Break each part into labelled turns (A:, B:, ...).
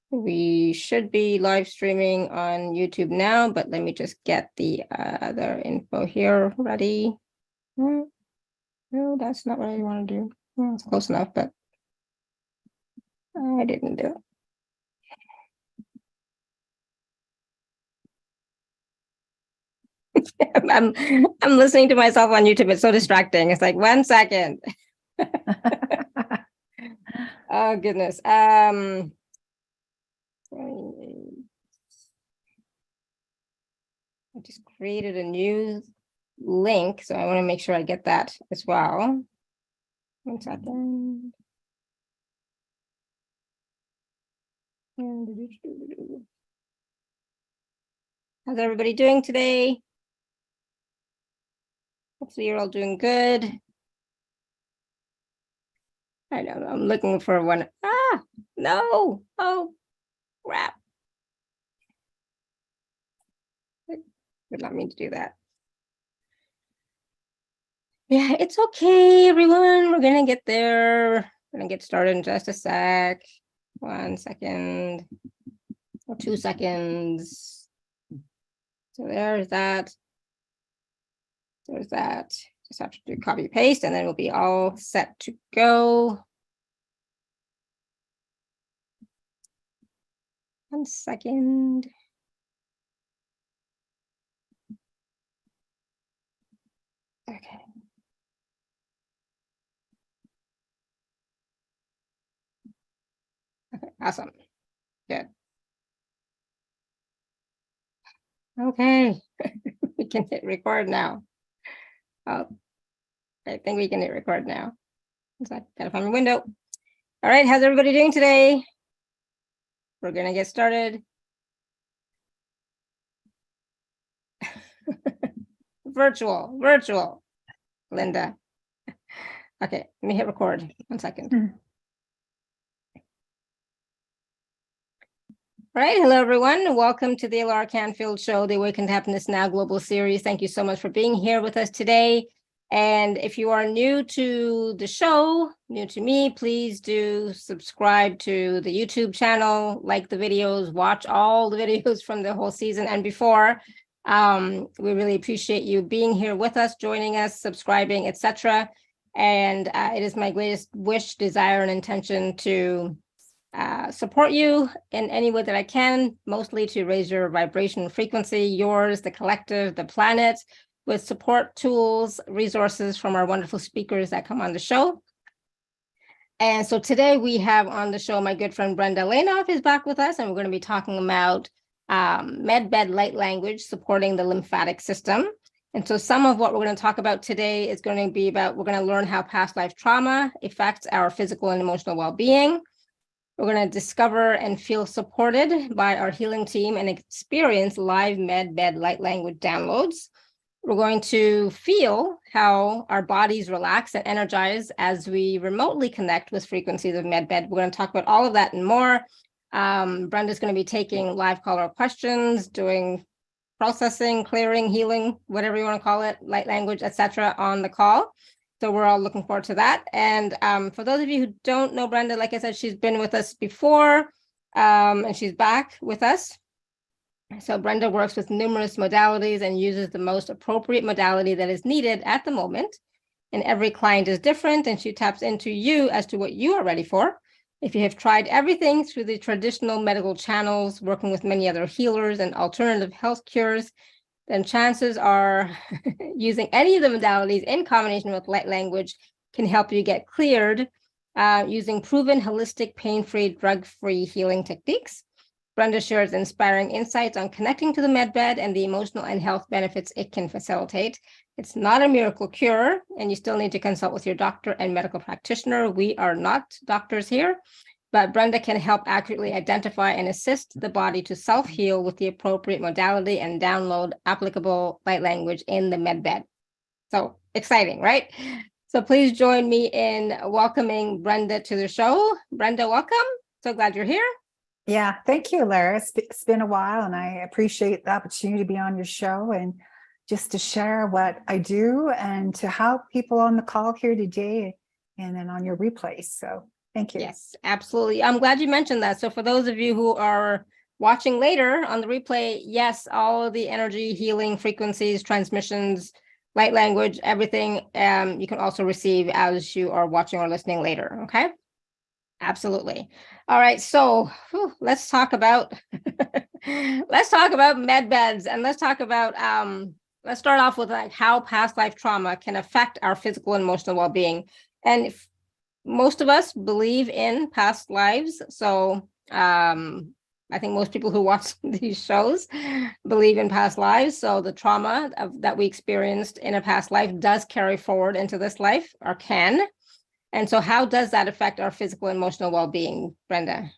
A: We should be live streaming on YouTube now, but let me just get the other info here ready. No, that's not what I want to do. Well, it's close enough, but I didn't do it. I'm listening to myself on YouTube. It's so distracting. It's like 1 second. Oh goodness. I just created a new link, so I want to make sure I get that as well. 1 second. How's everybody doing today? Hopefully you're all doing good. I know, I'm looking for one. Ah, no. Oh, crap. Did not mean to do that. Yeah, it's okay, everyone. We're gonna get there. We're gonna get started in just a sec. 1 second or 2 seconds. So there's that. There's that. Just have to do copy paste and then we'll be all set to go. 1 second. Okay. Okay, awesome. Good. Okay, we can hit record now. Oh, I think we can hit record now. So I gotta find my window. All right, how's everybody doing today? We're gonna get started. Virtual, Linda. Okay, let me hit record. 1 second. All right, hello everyone. Welcome to the Laura Canfield Show, the Awaken to Happiness Now Global Series. Thank you so much for being here with us today. And if you are new to the show, new to me, please do subscribe to the YouTube channel, like the videos, watch all the videos from the whole season and before. We really appreciate you being here with us, joining us, subscribing, etc. And it is my greatest wish, desire, and intention to support you in any way that I can, mostly to raise your vibration frequency, yours, the collective, the planet, with support tools, resources from our wonderful speakers that come on the show. And so today we have on the show my good friend Brenda Lainof is back with us, and we're going to be talking about med-bed light language supporting the lymphatic system. And so some of what we're going to talk about today is going to be about, we're going to learn how past life trauma affects our physical and emotional well-being. We're going to discover and feel supported by our healing team and experience live med-bed light language downloads. We're going to feel how our bodies relax and energize as we remotely connect with frequencies of med-bed. We're going to talk about all of that and more. Brenda's going to be taking live caller questions, doing processing, clearing, healing, whatever you want to call it, light language, etc. on the call. So we're all looking forward to that. And for those of you who don't know Brenda, like I said, she's been with us before and she's back with us. So Brenda works with numerous modalities and uses the most appropriate modality that is needed at the moment. And every client is different, and she taps into you as to what you are ready for. If you have tried everything through the traditional medical channels, working with many other healers and alternative health cures, then chances are using any of the modalities in combination with light language can help you get cleared using proven holistic, pain-free, drug-free healing techniques. Brenda shares inspiring insights on connecting to the medbed and the emotional and health benefits it can facilitate. It's not a miracle cure, and you still need to consult with your doctor and medical practitioner. We are not doctors here, but Brenda can help accurately identify and assist the body to self-heal with the appropriate modality and download applicable light language in the medbed. So exciting, right? So please join me in welcoming Brenda to the show. Brenda, welcome. So glad you're here.
B: Yeah, thank you, Lara. It's been a while, and I appreciate the opportunity to be on your show and just to share what I do and to help people on the call here today and then on your replays. So Thank you.
A: Yes, absolutely. I'm glad you mentioned that. So for those of you who are watching later on the replay, yes, all of the energy healing frequencies, transmissions, light language, everything, you can also receive as you are watching or listening later. Okay. Absolutely. All right. So let's talk about med beds, and let's talk about let's start off with like how past life trauma can affect our physical and emotional well-being. And if most of us believe in past lives, so I think most people who watch these shows believe in past lives. So the trauma that we experienced in a past life does carry forward into this life, or can. And so how does that affect our physical and emotional well-being, Brenda?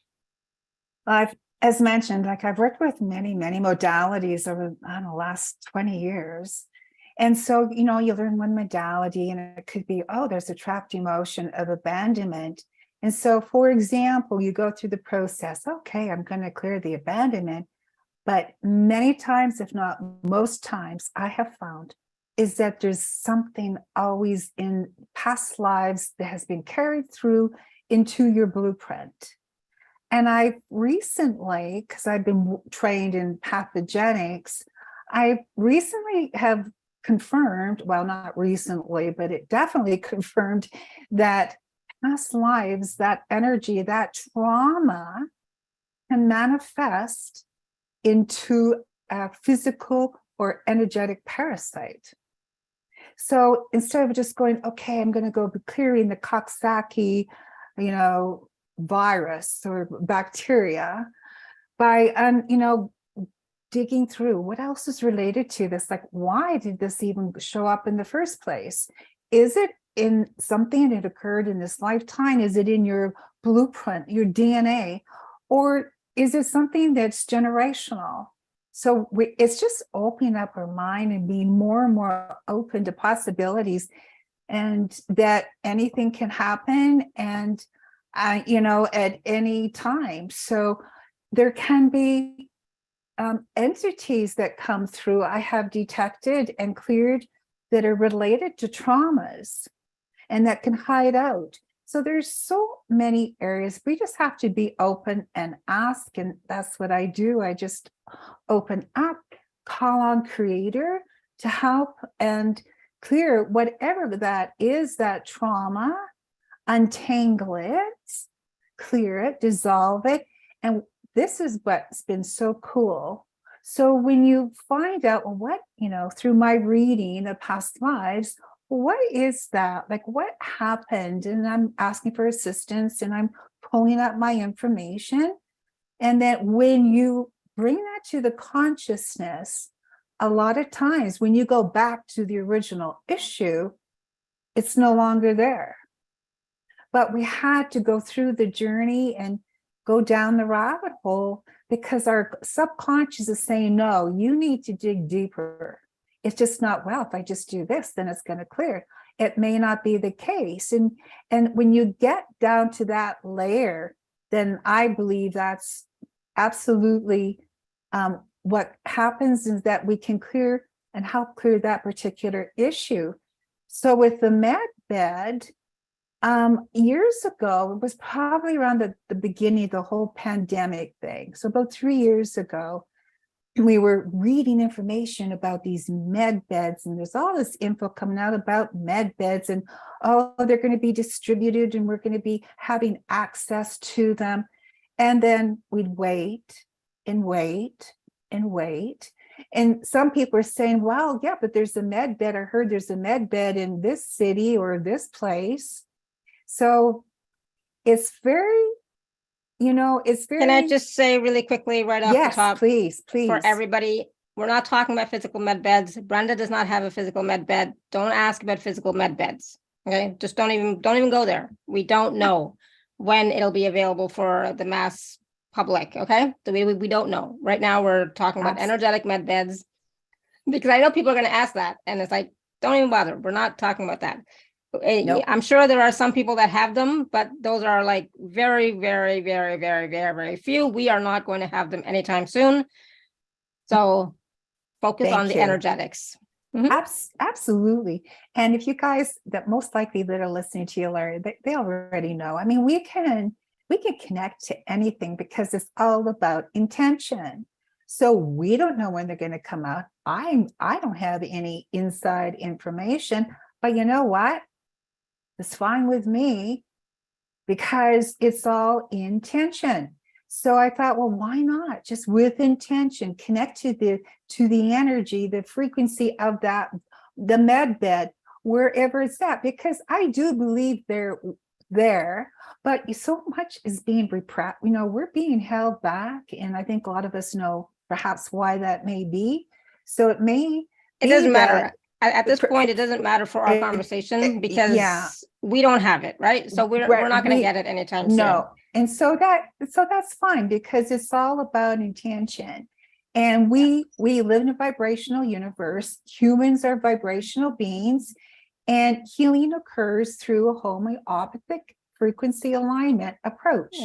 B: As mentioned, like I've worked with many, many modalities over the last 20 years. And so, you learn one modality and it could be, oh, there's a trapped emotion of abandonment. And so, for example, you go through the process, okay, I'm going to clear the abandonment. But many times, if not most times, I have found is that there's something always in past lives that has been carried through into your blueprint. And I recently, because I've been trained in pathogenics, I recently have confirmed, well, not recently, but it definitely confirmed that past lives, that energy, that trauma can manifest into a physical or energetic parasite. So instead of just going, okay, I'm going to go clearing the Coxsackie, virus or bacteria by, digging through what else is related to this. Like, why did this even show up in the first place? Is it in something that occurred in this lifetime? Is it in your blueprint, your DNA? Or is it something that's generational? So it's just opening up our mind and being more and more open to possibilities, and that anything can happen, and at any time. So there can be entities that come through I have detected and cleared that are related to traumas and that can hide out. So there's so many areas. We just have to be open and ask. And that's what I do. I just open up, call on Creator to help and clear whatever that is, that trauma, untangle it, clear it, dissolve it. And this is what's been so cool. So when you find out what, through my reading of past lives, what is that? Like, what happened? And I'm asking for assistance and I'm pulling up my information. And that when you bring that to the consciousness, a lot of times when you go back to the original issue, it's no longer there. But we had to go through the journey and go down the rabbit hole because our subconscious is saying, no, you need to dig deeper. It's just not, well, if I just do this, then it's going to clear. It may not be the case. And when you get down to that layer, then I believe that's absolutely what happens, is that we can clear and help clear that particular issue. So with the med bed, years ago, it was probably around the beginning of the whole pandemic thing. So about 3 years ago, we were reading information about these med beds, and there's all this info coming out about med beds, and they're going to be distributed and we're going to be having access to them. And then we'd wait and wait and wait. And some people are saying, well, yeah, but there's a med bed. I heard there's a med bed in this city or this place. So it's very, it's very.
A: Can I just say really quickly right off the top?
B: Please.
A: For everybody, we're not talking about physical med beds. Brenda does not have a physical med bed. Don't ask about physical med beds. Okay, just don't even go there. We don't know when it'll be available for the mass public. Okay, so we don't know. Right now, we're talking about energetic med beds, because I know people are going to ask that, and it's like, don't even bother. We're not talking about that. Nope. I'm sure there are some people that have them, but those are like very, very, very, very, very, very few. We are not going to have them anytime soon. So focus on the energetics. Mhm.
B: Absolutely. And if you guys that most likely that are listening to you, Larry, they already know. I mean, we can connect to anything because it's all about intention. So we don't know when they're going to come out. I don't have any inside information, but you know what? It's fine with me because it's all intention. So I thought, well, why not just with intention connect to the energy, the frequency of that, the med bed, wherever it's at, because I do believe they're there, but so much is being repressed. We're being held back, and I think a lot of us know perhaps why that may be. So it may
A: It
B: be
A: doesn't
B: that
A: matter. At this point, it doesn't matter for our conversation
B: yeah,
A: because we don't have it, right? So we're not going to get it anytime soon.
B: no. And so that's fine because it's all about intention. And we live in a vibrational universe. Humans are vibrational beings, and healing occurs through a homeopathic frequency alignment approach.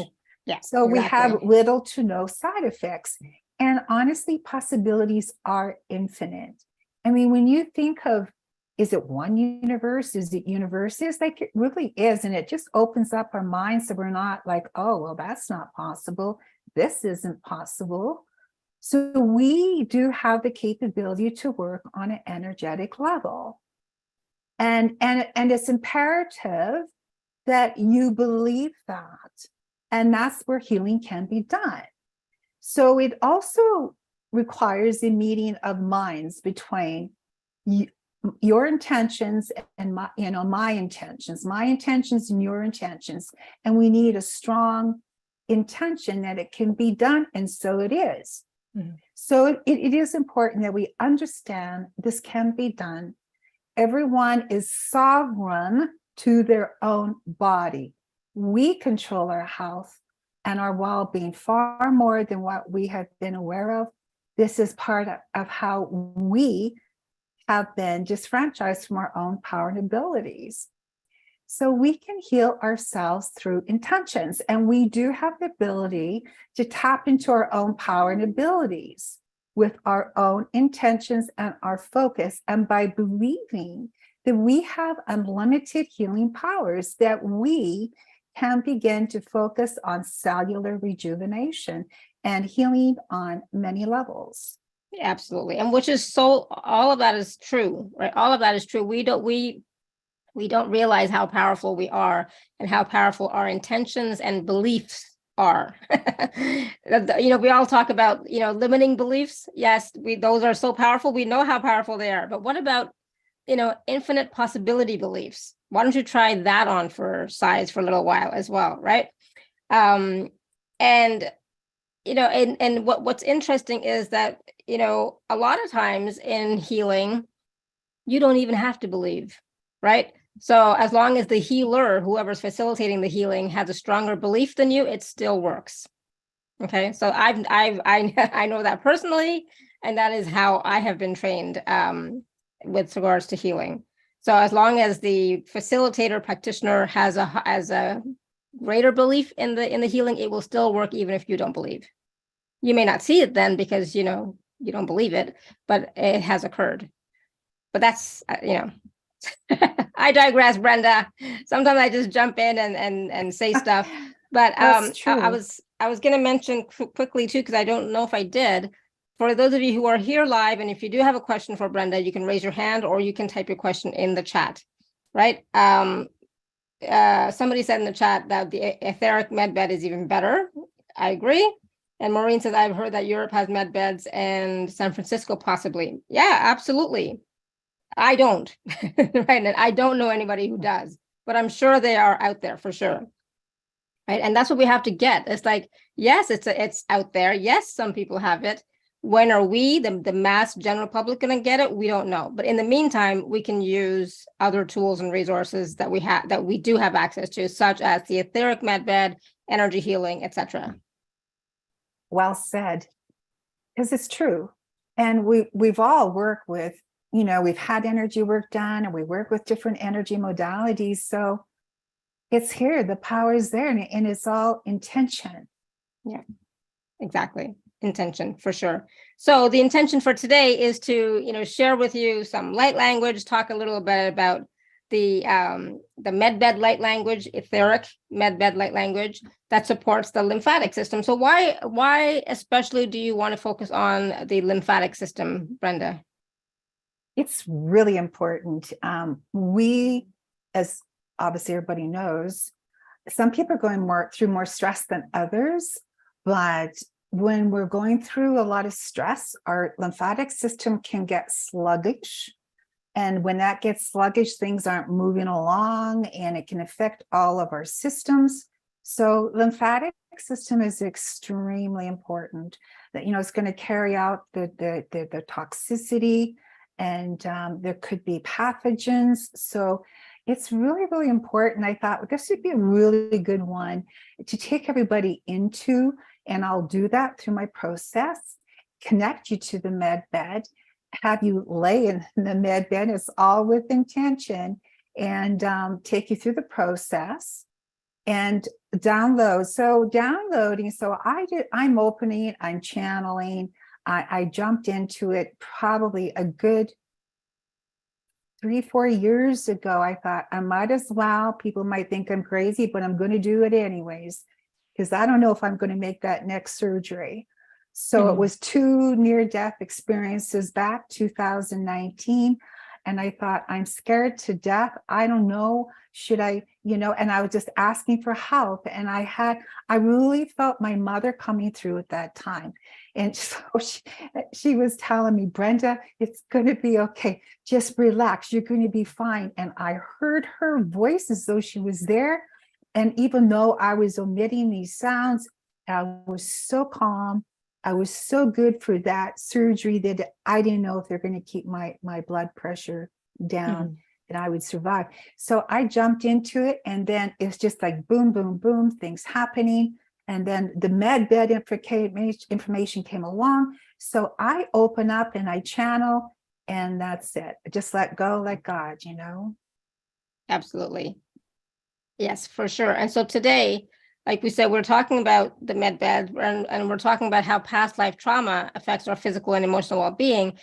A: Yeah.
B: So we have little to no side effects. And honestly, possibilities are infinite. I mean, when you think of, is it one universe? Is it universes? Like it really is. And it just opens up our minds so we're not like, oh, well, that's not possible. This isn't possible. So we do have the capability to work on an energetic level. And it's imperative that you believe that. And that's where healing can be done. So it also requires a meeting of minds between your intentions and my intentions and your intentions. And we need a strong intention that it can be done. And so it is. Mm-hmm. So it is important that we understand this can be done. Everyone is sovereign to their own body. We control our health and our well-being far more than what we have been aware of. This is part of how we have been disfranchised from our own power and abilities. So we can heal ourselves through intentions, and we do have the ability to tap into our own power and abilities with our own intentions and our focus, and by believing that we have unlimited healing powers, that we can begin to focus on cellular rejuvenation and healing on many levels.
A: Absolutely. And which is so, all of that is true, right? All of that is true. We don't realize how powerful we are and how powerful our intentions and beliefs are. We all talk about, limiting beliefs. Yes, those are so powerful. We know how powerful they are. But what about, infinite possibility beliefs? Why don't you try that on for size for a little while as well, right? And what's interesting is that, a lot of times in healing, you don't even have to believe, right? So as long as the healer, whoever's facilitating the healing, has a stronger belief than you, it still works. Okay. So I know that personally, and that is how I have been trained with regards to healing. So as long as the facilitator practitioner has a greater belief in the healing, it will still work even if you don't believe. You may not see it then because you don't believe it, but it has occurred. But that's I digress, Brenda. Sometimes I just jump in and say stuff. But I was going to mention quickly too, because I don't know if I did. For those of you who are here live, and if you do have a question for Brenda, you can raise your hand or you can type your question in the chat. Right? Somebody said in the chat that the etheric med bed is even better. I agree. And Maureen says, I've heard that Europe has med beds and San Francisco possibly. Yeah, absolutely. I don't, right? And I don't know anybody who does, but I'm sure they are out there for sure. Right. And that's what we have to get. It's like, yes, it's out there. Yes, some people have it. When are we, the mass general public, going to get it? We don't know. But in the meantime, we can use other tools and resources that we do have access to, such as the etheric med bed, energy healing, etc.
B: Well said, because it's true. And we've all worked with, we've had energy work done, and we work with different energy modalities. So it's here, the power is there, and it's all intention.
A: Yeah, exactly. intention for sure. So the intention for today is to, share with you some light language, talk a little bit about the medbed light language, etheric medbed light language that supports the lymphatic system. So why especially do you want to focus on the lymphatic system, Brenda?
B: It's really important. We, as obviously everybody knows, some people are going through more stress than others, but when we're going through a lot of stress, our lymphatic system can get sluggish. And when that gets sluggish, things aren't moving along, and it can affect all of our systems. So lymphatic system is extremely important. That, it's going to carry out the toxicity, and there could be pathogens. So it's really, really important. I thought this would be a really good one to take everybody into, and I'll do that through my process, connect you to the med bed, have you lay in the med bed. It's all with intention, and take you through the process and download. So downloading, I'm opening, I'm channeling. I jumped into it probably a good 3-4 years ago. I thought I might as well. People might think I'm crazy, but I'm going to do it anyways, because I don't know if I'm going to make that next surgery. So it was 2 near-death experiences back 2019. And I thought, I'm scared to death. I don't know. Should I, and I was just asking for help. And I really felt my mother coming through at that time. And so she was telling me, Brenda, it's going to be okay. Just relax. You're going to be fine. And I heard her voice as though she was there. And even though I was omitting these sounds, I was so calm. I was so good for that surgery that I didn't know if they're going to keep my blood pressure down and I would survive. So I jumped into it, and then it's just like boom, boom, boom, things happening. And then the med bed information came along. So I open up and I channel, and that's it. Just let go, let God,
A: Absolutely. Yes, for sure. And so today, like we said, we're talking about the med bed, and we're talking about how past life trauma affects our physical and emotional well-being.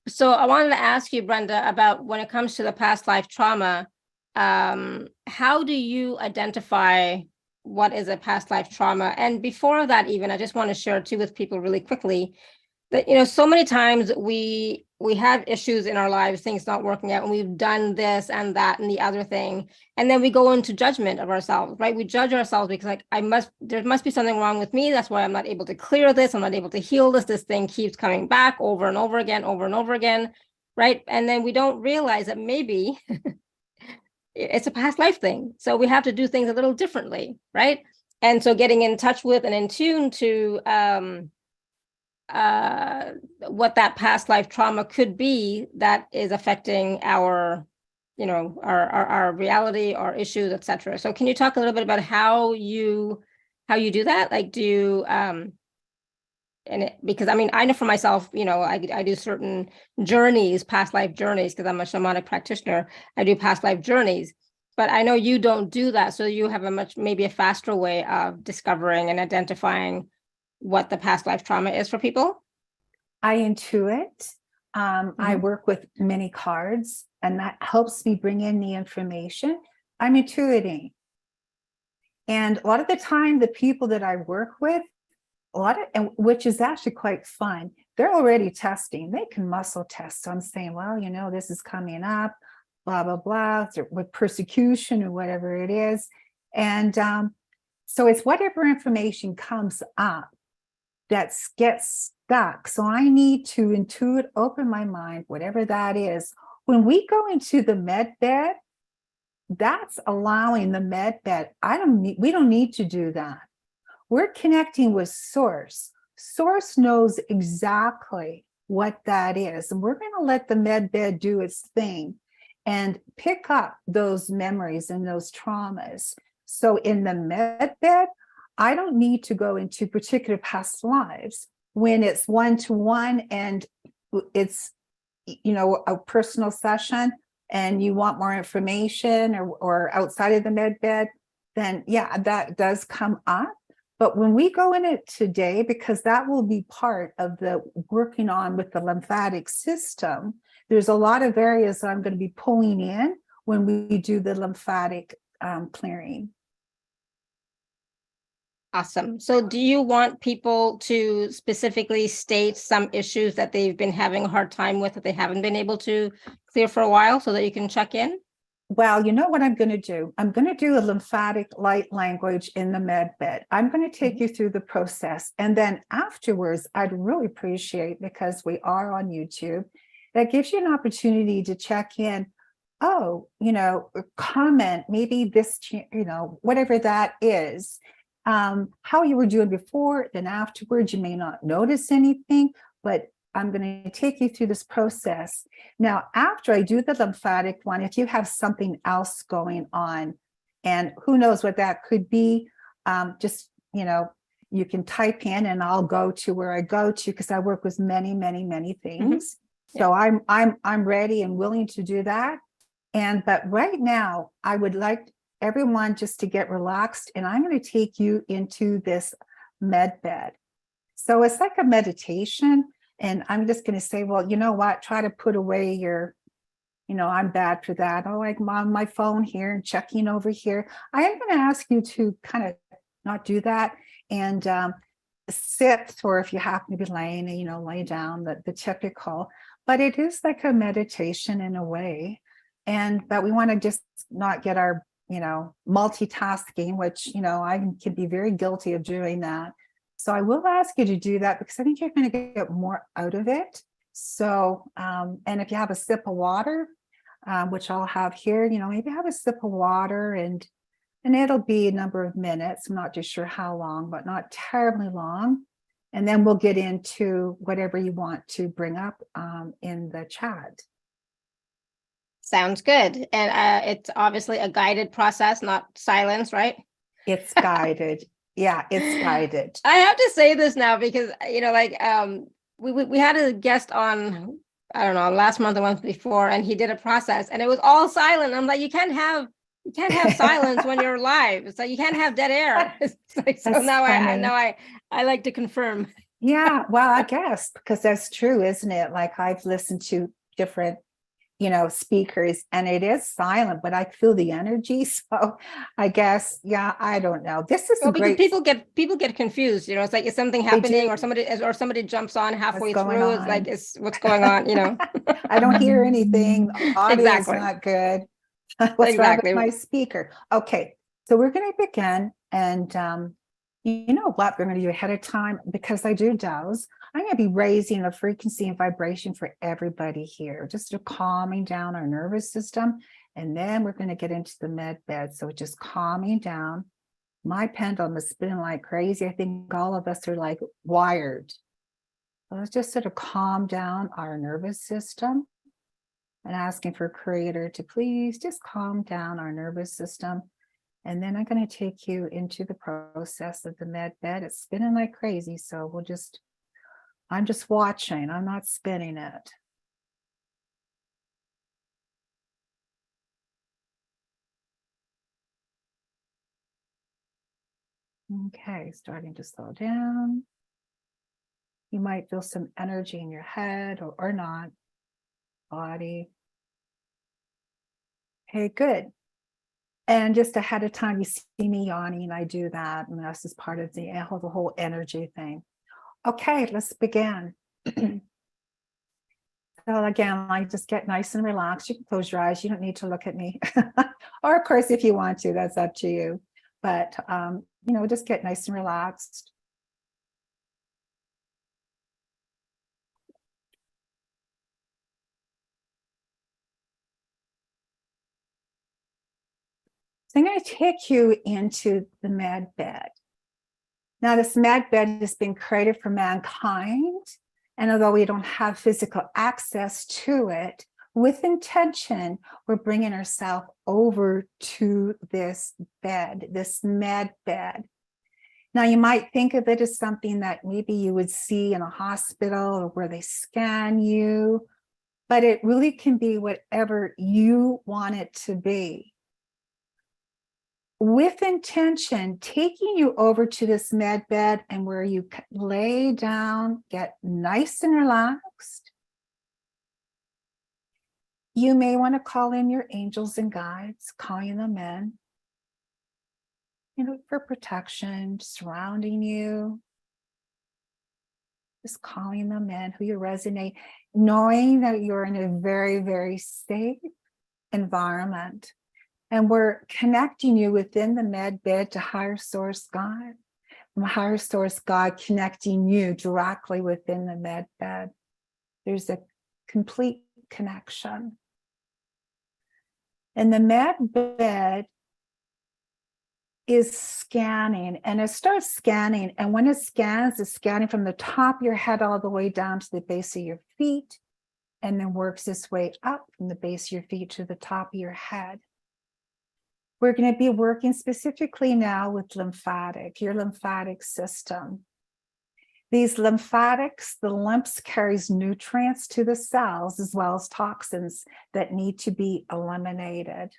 A: So I wanted to ask you, Brenda, about when it comes to the past life trauma, how do you identify what is a past life trauma? And before that, even, I just want to share too with people really quickly that, so many times we have issues in our lives, things not working out, and we've done this and that and the other thing. And then we go into judgment of ourselves, right? We judge ourselves because there must be something wrong with me. That's why I'm not able to clear this. I'm not able to heal this. This thing keeps coming back over and over again, right? And then we don't realize that maybe it's a past life thing. So we have to do things a little differently, right? And so getting in touch with and in tune to what that past life trauma could be that is affecting our reality, our issues, etc. So can you talk a little bit about how you do that? Like, do you because I know for myself, I do certain journeys, past life journeys, because I'm a shamanic practitioner. I do past life journeys, but I know you don't do that. So you have maybe a faster way of discovering and identifying what the past life trauma is for people.
B: I intuit. I work with many cards, and that helps me bring in the information. I'm intuiting. And a lot of the time, the people that I work with, which is actually quite fun, they're already testing. They can muscle test. So I'm saying, well, this is coming up, blah, blah, blah, with persecution or whatever it is. And so it's whatever information comes up that gets stuck. So I need to intuit, open my mind, whatever that is. When we go into the med bed, that's allowing the med bed. We don't need to do that. We're connecting with source. Source knows exactly what that is. And we're going to let the med bed do its thing and pick up those memories and those traumas. So in the med bed, I don't need to go into particular past lives when it's one-to-one and it's, a personal session and you want more information or outside of the med bed, then yeah, that does come up. But when we go in it today, because that will be part of the working on with the lymphatic system, there's a lot of areas that I'm going to be pulling in when we do the lymphatic clearing.
A: Awesome. So do you want people to specifically state some issues that they've been having a hard time with that they haven't been able to clear for a while so that you can check in?
B: Well, you know what I'm going to do? I'm going to do a lymphatic light language in the med bed. I'm going to take you through the process. And then afterwards, I'd really appreciate, because we are on YouTube, that gives you an opportunity to check in. Oh, comment, maybe this, whatever that is, how you were doing before, then afterwards, you may not notice anything, but I'm going to take you through this process. Now, after I do the lymphatic one, if you have something else going on, and who knows what that could be, you can type in and I'll go to where I go to, because I work with many, many, many things. So I'm ready and willing to do that. But right now, I would like everyone just to get relaxed, and I'm going to take you into this med bed. So it's like a meditation. And I'm just going to say, well, you know what? Try to put away your, I'm bad for that. Oh, I'm on my phone here and checking over here. I am going to ask you to kind of not do that and sit, or if you happen to be laying, lay down, the typical. But it is like a meditation in a way. But we want to just not get our, multitasking, which, I can be very guilty of doing that. So I will ask you to do that, because I think you're going to get more out of it. So, and if you have a sip of water, which I'll have here, maybe have a sip of water, and it'll be a number of minutes. I'm not too sure how long, but not terribly long. And then we'll get into whatever you want to bring up in the chat.
A: Sounds good. And it's obviously a guided process, not silence, right?
B: It's guided. Yeah, it's guided.
A: I have to say this now because, we had a guest on, I don't know, last month or month before, and he did a process and it was all silent. I'm like, you can't have silence when you're live. So you can't have dead air. So now I like to confirm.
B: Yeah, well, I guess, because that's true, isn't it? Like, I've listened to different speakers, and it is silent, but I feel the energy. So I guess, yeah, I don't know. This is
A: because people get confused. It's like, is something happening, or somebody jumps on halfway through. It's like, what's going on?
B: I don't hear anything. The audio is not good. What's wrong with my speaker? Okay, so we're going to begin, and you know what we're going to do ahead of time, because I do douse. I'm going to be raising the frequency and vibration for everybody here, just to calming down our nervous system. And then we're going to get into the med bed. So just calming down. My pendulum is spinning like crazy. I think all of us are like wired. So let's just sort of calm down our nervous system, and asking for Creator to please just calm down our nervous system. And then I'm going to take you into the process of the med bed. It's spinning like crazy. So I'm just watching. I'm not spinning it. Okay, starting to slow down. You might feel some energy in your head or not. Body. Okay, good. And just ahead of time, you see me yawning. I do that. And this is part of the whole energy thing. Okay, let's begin. So again, just get nice and relaxed. You can close your eyes. You don't need to look at me. Or of course, if you want to, that's up to you. But, just get nice and relaxed. So I'm going to take you into the med bed. Now, this med bed has been created for mankind. And although we don't have physical access to it, with intention, we're bringing ourselves over to this bed, this med bed. Now, you might think of it as something that maybe you would see in a hospital or where they scan you, but it really can be whatever you want it to be. with intention, taking you over to this med bed and where you lay down, get nice and relaxed. You may want to call in your angels and guides, calling them in, for protection, surrounding you. Just calling them in, who you resonate, knowing that you're in a very, very safe environment. And we're connecting you within the med bed to higher source God. From higher source God connecting you directly within the med bed. There's a complete connection. And the med bed is scanning, and it starts scanning. And when it scans, it's scanning from the top of your head all the way down to the base of your feet, and then works its way up from the base of your feet to the top of your head. We're going to be working specifically now with lymphatic, your lymphatic system. These lymphatics, the lymphs carries nutrients to the cells as well as toxins that need to be eliminated.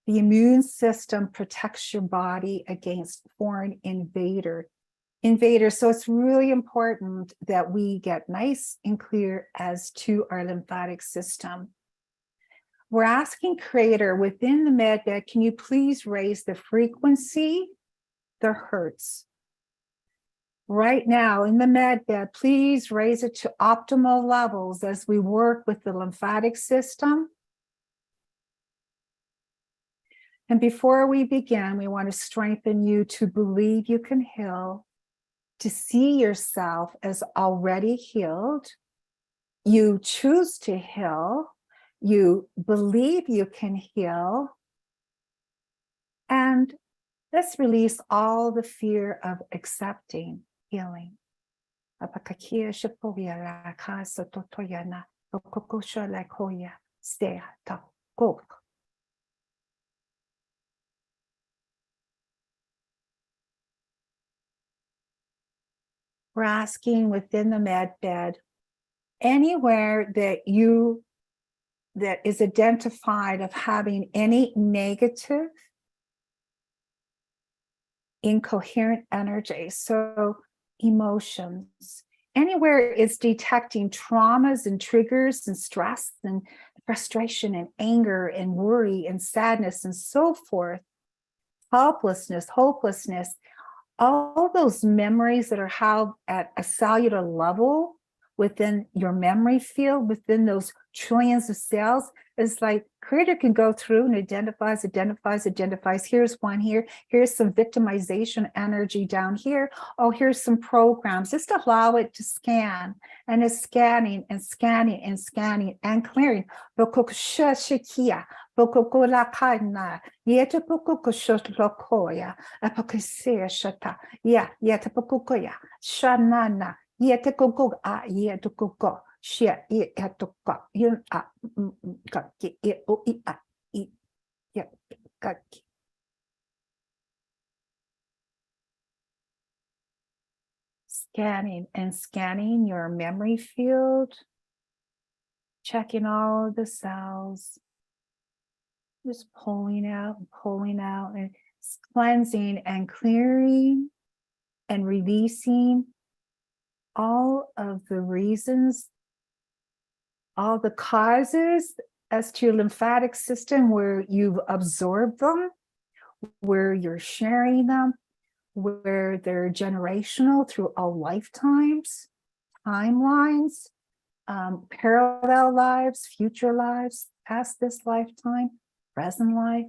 B: The immune system protects your body against foreign invaders. So it's really important that we get nice and clear as to our lymphatic system. We're asking Creator within the med bed, can you please raise the frequency, the hertz? Right now in the med bed, please raise it to optimal levels as we work with the lymphatic system. And before we begin, we want to strengthen you to believe you can heal, to see yourself as already healed. You choose to heal. You believe you can heal. And let's release all the fear of accepting healing. We're asking within the med bed, anywhere that is identified of having any negative, incoherent energy, so emotions, anywhere it's detecting traumas and triggers and stress and frustration and anger and worry and sadness and so forth, helplessness, hopelessness, all those memories that are held at a cellular level within your memory field, within those trillions of cells, is like Creator can go through and identifies. Here's one here. Here's some victimization energy down here. Oh, here's some programs. Just allow it to scan. And it's scanning and scanning and scanning and clearing. Scanning and scanning your memory field, checking all of the cells, just pulling out and cleansing and clearing and releasing all of the reasons, all the causes as to your lymphatic system where you've absorbed them, where you're sharing them, where they're generational through all lifetimes, timelines, parallel lives, future lives, past this lifetime, present life,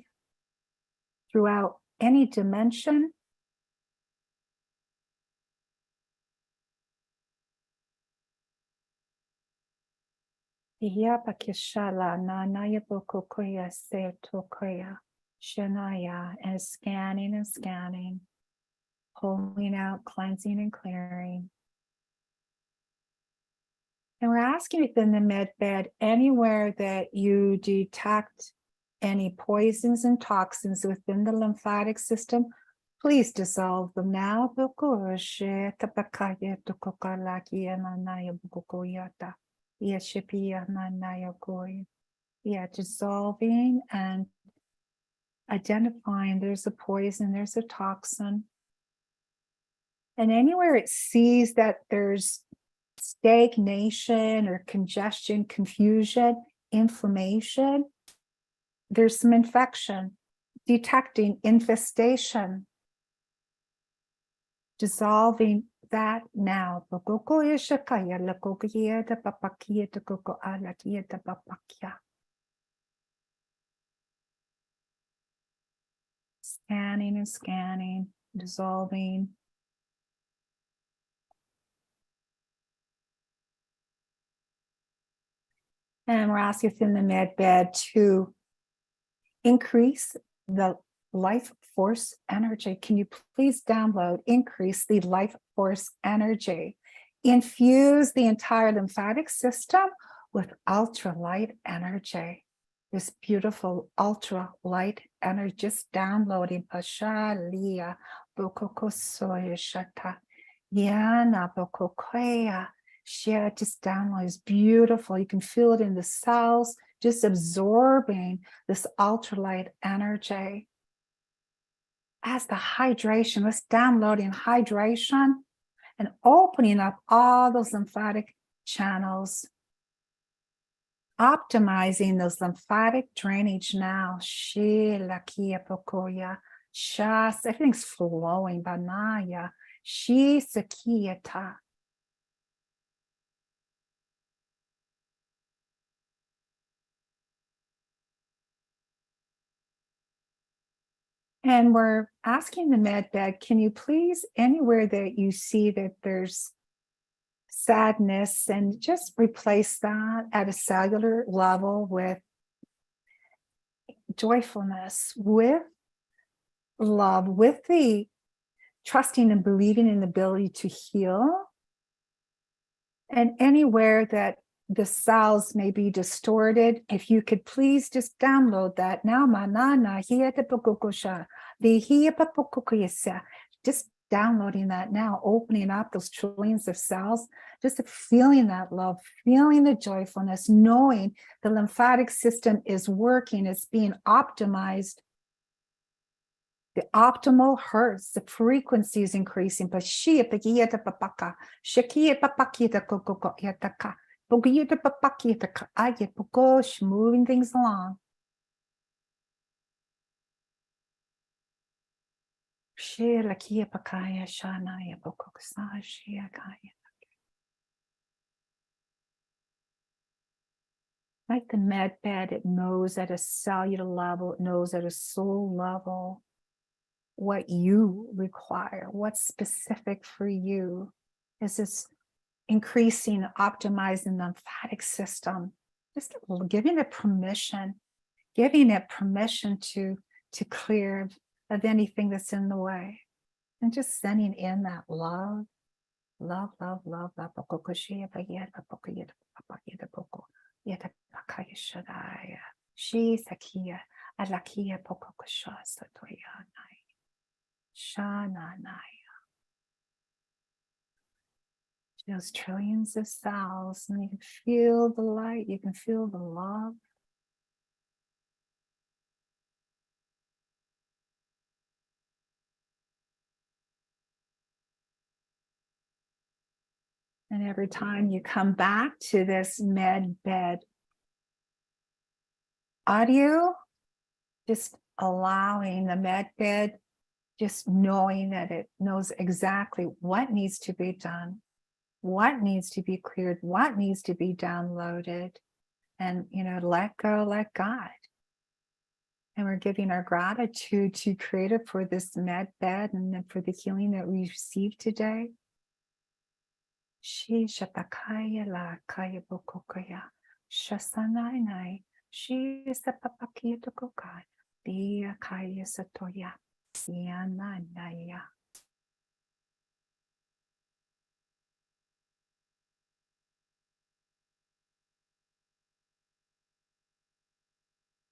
B: throughout any dimension. And scanning and scanning, pulling out, cleansing and clearing. And we're asking within the med bed, anywhere that you detect any poisons and toxins within the lymphatic system, please dissolve them now. Dissolving and identifying there's a poison, there's a toxin. And anywhere it sees that there's stagnation or congestion, confusion, inflammation, there's some infection, detecting infestation, dissolving that now. Scanning and scanning, dissolving. And we're asking within the med bed to increase the life force energy. Can you please download, increase the life force energy? Infuse the entire lymphatic system with ultralight energy. This beautiful ultralight energy, just downloading. Pashalia, Bokokosoya Shata, Yana Bokokoya. Share, just download. It's beautiful. You can feel it in the cells, just absorbing this ultralight energy. As the hydration, let's downloading hydration and opening up all those lymphatic channels, optimizing those lymphatic drainage now. Everything's flowing. Banaya. Sakiyata. And we're asking the med bed, can you please, anywhere that you see that there's sadness, and just replace that at a cellular level with joyfulness, with love, with the trusting and believing in the ability to heal. And anywhere that the cells may be distorted, if you could please just download that now. Just downloading that now, opening up those trillions of cells, just feeling that love, feeling the joyfulness, knowing the lymphatic system is working, it's being optimized. The optimal hertz, the frequency is increasing. Moving things along. Like the med bed, it knows at a cellular level, it knows at a soul level what you require, what's specific for you. Is this increasing, optimizing the lymphatic system, just giving it permission to clear of anything that's in the way, and just sending in that love. She sakia alakia pokokosha satoyanai shananaya. Those trillions of cells, and you can feel the light, you can feel the love. And every time you come back to this med bed audio, just allowing the med bed, just knowing that it knows exactly what needs to be done, what needs to be cleared, what needs to be downloaded, and let go, let God. And we're giving our gratitude to Creator for this med bed and for the healing that we received today. She shatakaya la kaya bokokaya shasanainai she sapapakia tokokai dia kaya satoya siananaya.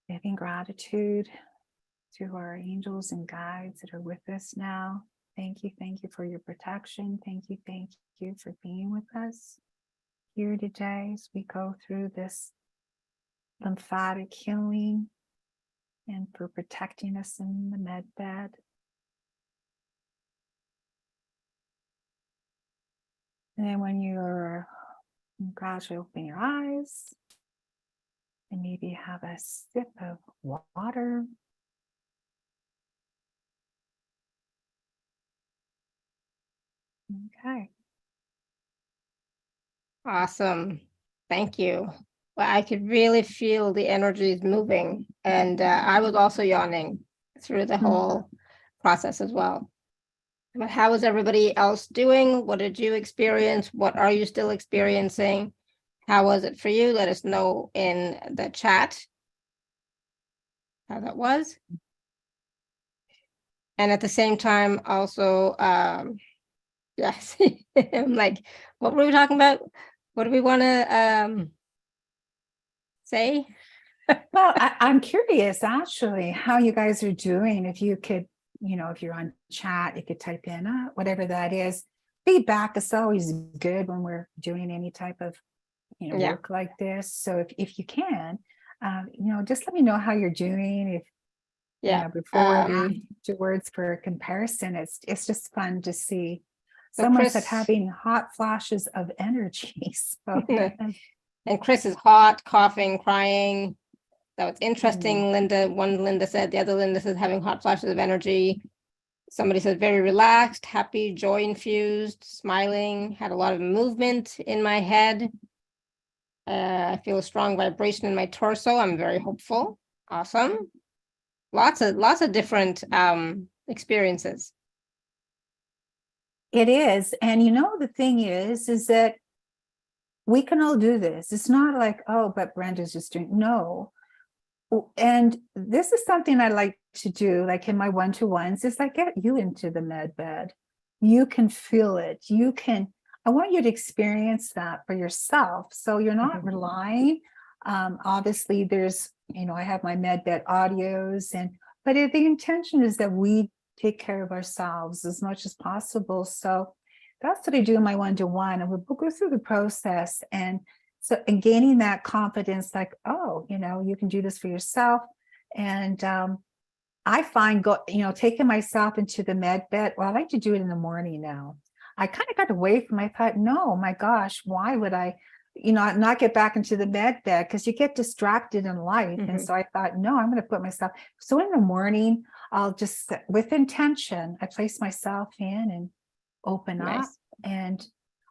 B: Giving gratitude to our angels and guides that are with us now. Thank you for your protection. Thank you for being with us here today as we go through this lymphatic healing. and for protecting us in the med bed. And then when you're gradually open your eyes and maybe have a sip of water. Okay.
A: Awesome. Thank you. Well, I could really feel the energies moving, and I was also yawning through the whole process as well. But how is everybody else doing? What did you experience? What are you still experiencing? How was it for you? Let us know in the chat how that was. And at the same time, also, yes, I'm like, what were we talking about? What do we want to say?
B: Well, I'm curious actually how you guys are doing. If you could, if you're on chat, you could type in whatever that is. Feedback is always good when we're doing any type of, work like this. So if you can, just let me know how you're doing. If before and afterwards for a comparison, it's just fun to see. Someone said having hot flashes of energy. So,
A: and Chris is hot, coughing, crying. That was interesting. One Linda said, the other Linda says having hot flashes of energy. Somebody said very relaxed, happy, joy infused, smiling, had a lot of movement in my head. I feel a strong vibration in my torso. I'm very hopeful. Awesome. Lots of different experiences.
B: It is. And the thing is that we can all do this. It's not like, oh, but Brenda's just doing, no. And this is something I like to do, like in my one-to-ones, is like get you into the med bed. You can feel it. I want you to experience that for yourself. So you're not relying. Obviously there's, I have my med bed audios but the intention is that we take care of ourselves as much as possible. So that's what I do in my one-to-one. And we'll go through the process and gaining that confidence, like, oh, you can do this for yourself. And I find taking myself into the med bed, well, I like to do it in the morning now. I kind of got away from, I thought, no, my gosh, why would I, not get back into the med bed? Because you get distracted in life. And so I thought, no, I'm going to put myself. So in the morning, I'll just, with intention, I place myself in and open up. And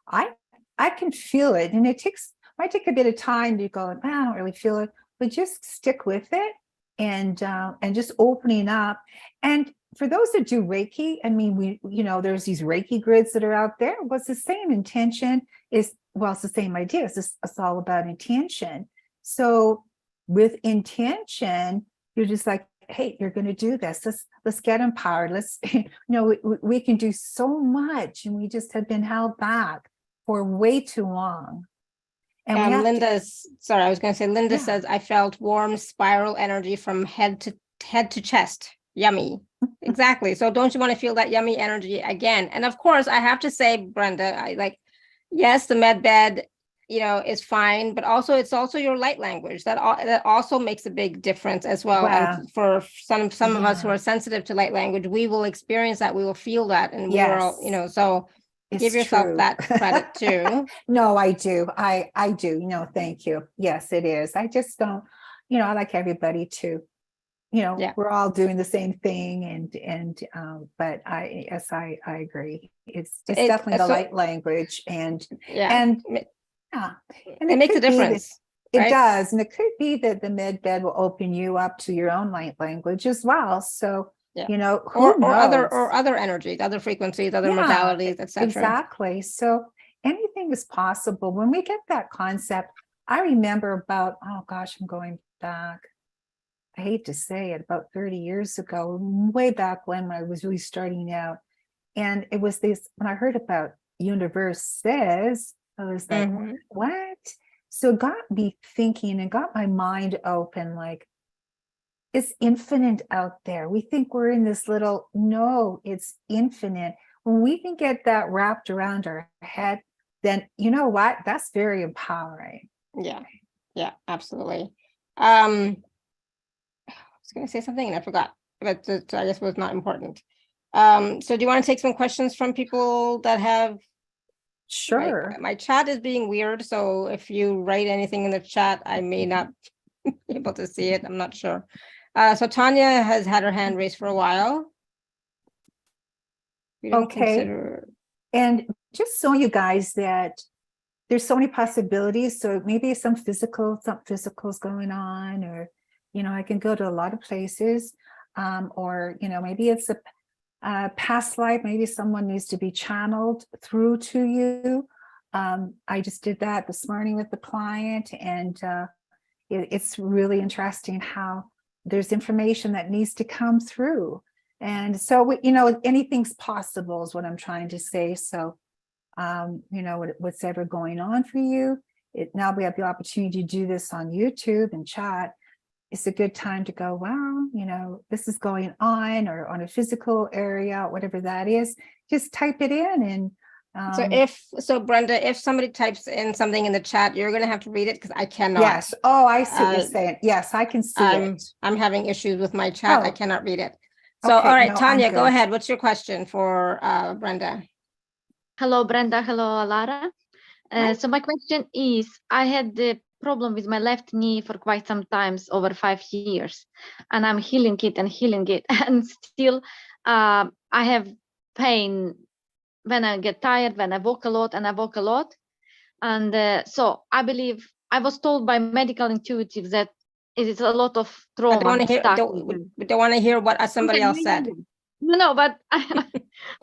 B: I can feel it. And might take a bit of time to go, I don't really feel it, but just stick with it and just opening up. And for those that do Reiki, I mean, there's these Reiki grids that are out there. What's the same intention it's the same idea. It's all about intention. So with intention, you're just like, hey, you're going to do this. Let's get empowered. Let's, we can do so much, and we just have been held back for way too long. And
A: Linda says, I felt warm spiral energy from head to chest. Yummy. Exactly. So don't you want to feel that yummy energy again? And of course, I have to say, Brenda, yes, the med bed, is fine, but it's also your light language that also makes a big difference as well. Wow. And for some of us who are sensitive to light language, we will experience that, we will feel that, and we're all, so give yourself that credit too.
B: No, I do. I do. Thank you. Yes, it is. I just don't, I like everybody to, we're all doing the same thing. But I agree. It's definitely the light language and it
A: makes a difference.
B: It does. And it could be that the med bed will open you up to your own light language as well. So, or
A: other energies, other frequencies, other modalities, etc.
B: Exactly. So anything is possible. When we get that concept, I remember about, oh gosh, I'm going back, I hate to say it, about 30 years ago, way back when I was really starting out. And it was this, when I heard about universe says, I was like, what? So it got me thinking and got my mind open, like, it's infinite out there. We think we're in this little, no, it's infinite. When we can get that wrapped around our head, then you know what? That's very empowering.
A: Yeah, absolutely. was going to say something and I forgot, but I guess it was not important. So do you want to take some questions from people that have?
B: Sure.
A: My chat is being weird, so if you write anything in the chat, I may not be able to see it. I'm not sure. So Tanya has had her hand raised for a while. We don't consider.
B: And just so you guys that there's so many possibilities. So maybe some physicals going on, or, you know, I can go to a lot of places, or, you know, maybe it's a past life, maybe someone needs to be channeled through to you. I just did that this morning with the client, and it's really interesting how there's information that needs to come through. And so, you know, anything's possible is what I'm trying to say. So, you know, what's ever going on for you, now we have the opportunity to do this on YouTube and chat. It's a good time to go, wow, you know, this is going on, or on a physical area, whatever that is, just type it in. And
A: so Brenda, if somebody types in something in the chat, you're going to have to read it because I cannot.
B: Yes. Oh, I see what you're saying. Yes, I can see it.
A: I'm having issues with my chat. I cannot read it. So,
B: okay,
A: all right,
B: no,
A: Tanya, go ahead. What's your question for Brenda?
C: Hello, Brenda. Hello, Lara. So my question is, I had the problem with my left knee for quite some times, over 5 years, and I'm healing it, and still I have pain when I get tired, when I walk a lot, and so I believe I was told by medical intuitives that it is a lot of trauma.
A: Don't want to hear what somebody else said.
C: No, but I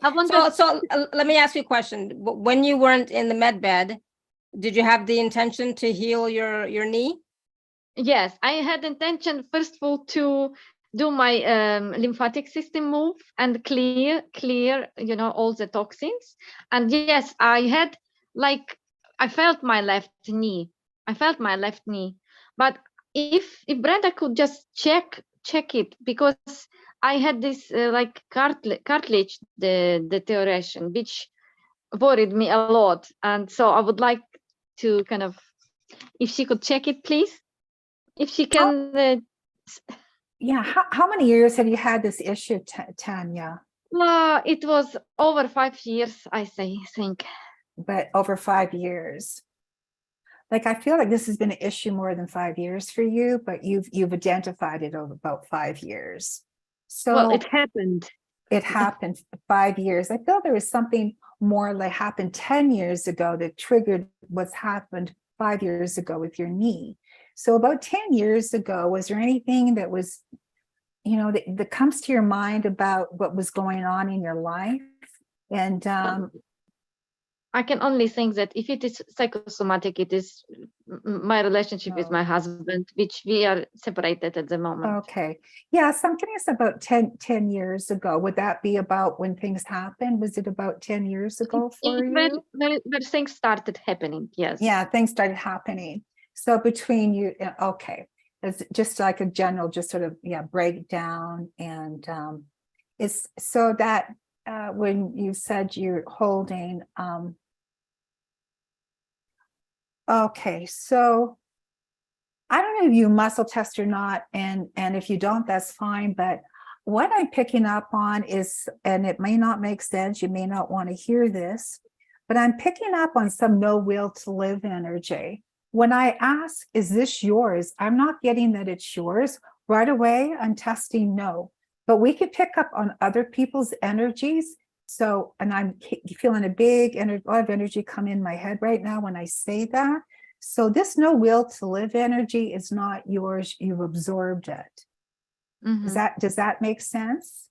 C: want
A: so let me ask you a question. When you weren't in the med bed, did you have the intention to heal your knee?
C: Yes, I had intention, first of all, to do my lymphatic system move and clear, you know, all the toxins. And yes, I felt my left knee. But if Brenda could just check it, because I had this like cartilage deterioration, which worried me a lot. And so I would like to kind of, if she could check it, please. If she can.
B: Yeah. How many years have you had this issue, Tanya?
C: It was over 5 years, I think.
B: But over 5 years. Like, I feel like this has been an issue more than 5 years for you, but you've identified it over about 5 years. So
C: well, it happened.
B: It happened 5 years. I feel there was something more like happened 10 years ago that triggered what's happened 5 years ago with your knee. So about 10 years ago, was there anything that was, you know, that comes to your mind about what was going on in your life? And
C: I can only think that if it is psychosomatic, it is my relationship with my husband, which we are separated at the moment.
B: Okay. Yeah, so I'm curious about 10 years ago. Would that be about when things happened? Was it about 10 years ago for you?
C: When things started happening, yes.
B: Yeah, things started happening. So between you, okay. It's just like a general, just sort of, breakdown. And it's so that when you said you're holding, okay, so I don't know if you muscle test or not, and if you don't, that's fine. But what I'm picking up on is, and it may not make sense, you may not want to hear this, but I'm picking up on some no will to live energy. When I ask, is this yours? I'm not getting that it's yours. Right away, I'm testing no. But we could pick up on other people's energies. So, and I'm feeling a lot of energy come in my head right now when I say that. So this no will to live energy is not yours. You've absorbed it. Mm-hmm. Does that make sense?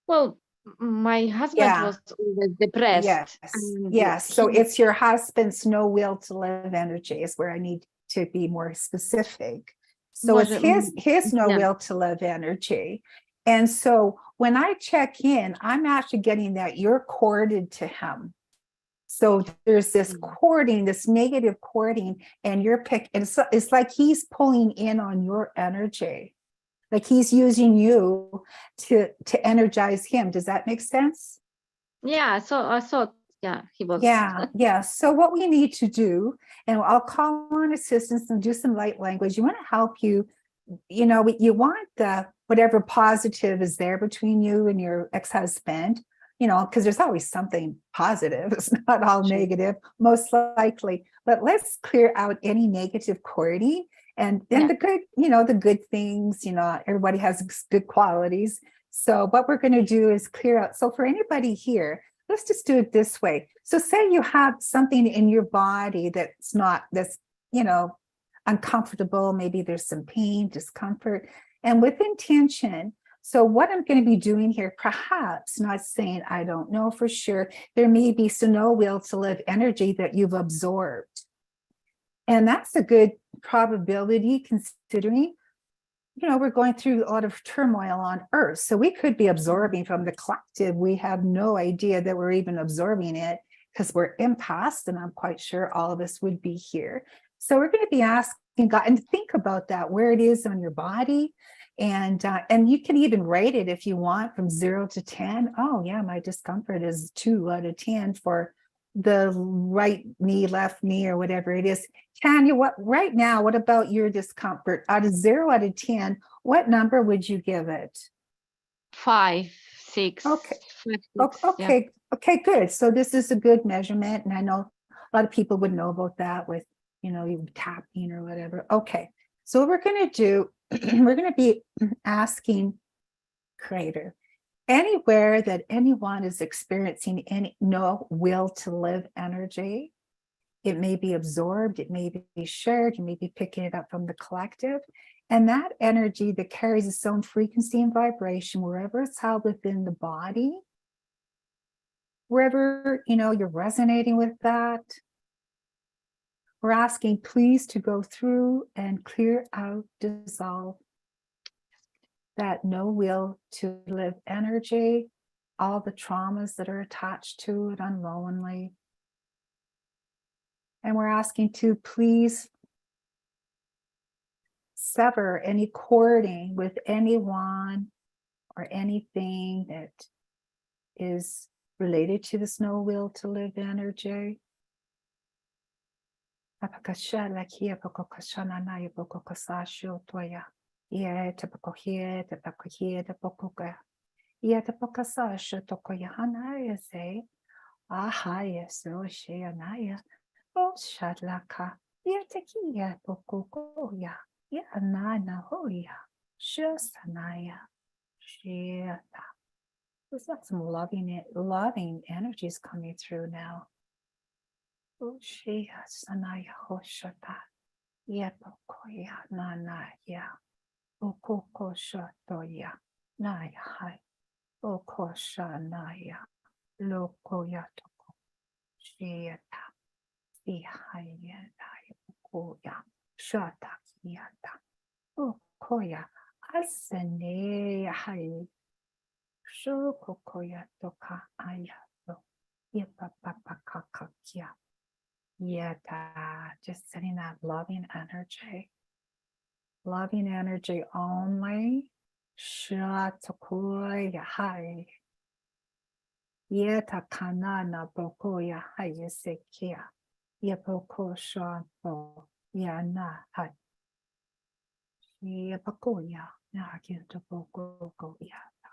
C: Well, my husband was always depressed.
B: Yes. So it's your husband's no will to live energy is where I need to be more specific. So it's his no will to live energy. And so when I check in, I'm actually getting that you're corded to him. So there's this cording, this negative cording, and you're it's like he's pulling in on your energy. Like he's using you to energize him. Does that make sense?
C: Yeah. So I thought, he was.
B: Yeah. So what we need to do, and I'll call on assistance and do some light language. You want to help you you know, you want the whatever positive is there between you and your ex-husband, you know, because there's always something positive. It's not all negative, most likely. But let's clear out any negative courting and then the good, you know, the good things, you know, everybody has good qualities. So what we're going to do is clear out. So for anybody here, let's just do it this way. So say you have something in your body that's, you know, uncomfortable. Maybe there's some pain, discomfort, and with intention. So what I'm going to be doing here, perhaps not saying, I don't know for sure, there may be some no will to live energy that you've absorbed. And that's a good probability considering, you know, we're going through a lot of turmoil on Earth. So we could be absorbing from the collective. We have no idea that we're even absorbing it because we're empaths, and I'm quite sure all of us would be here. So we're going to be asking God, and think about that, where it is on your body. And you can even rate it if you want from 0 to 10. Oh yeah, my discomfort is 2 out of 10 for the right knee, left knee, or whatever it is. Tanya, what right now, what about your discomfort? Out of 0 out of 10, what number would you give it?
C: 5, 6.
B: Okay.
C: 5, 6,
B: Okay. Okay, good. So this is a good measurement. And I know a lot of people would know about that with, you know, you tapping or whatever. Okay. So what we're going to do, we're going to be asking Creator, anywhere that anyone is experiencing any no will to live energy, it may be absorbed, it may be shared, you may be picking it up from the collective. And that energy that carries its own frequency and vibration, wherever it's held within the body, wherever, you know, you're resonating with that, we're asking please to go through and clear out, dissolve that no will to live energy, all the traumas that are attached to it unknowingly. And we're asking to please sever any cording with anyone or anything that is related to this no will to live energy. Yeah, tapakohia, tapakoga. Yeah, tapakasasha tokoyahana say. Aha, yes, so sheanaya. Oh, shadlaka. Yeah, tekia pokoya. Yeah, nana hoya. Shasanaya. Shiata. There's not some loving energies coming through now. Oh, shia sanaya hoshata. Yeah, pokoya nana ya. Okoko shatoya. Naya hai. Okosha naya. Lokoya toko. Shiata. Ihaya koya. Shata yata. Okoya. Asane hai. Shokokoya toka ayato. Yepapapakakakia. Yeta. Just sending that loving energy. Loving energy only. Shatokoya hai. Yeta kanana bokoya hayesekia. Yapoko shanto yana hai. Yapakoya naginto boko yata.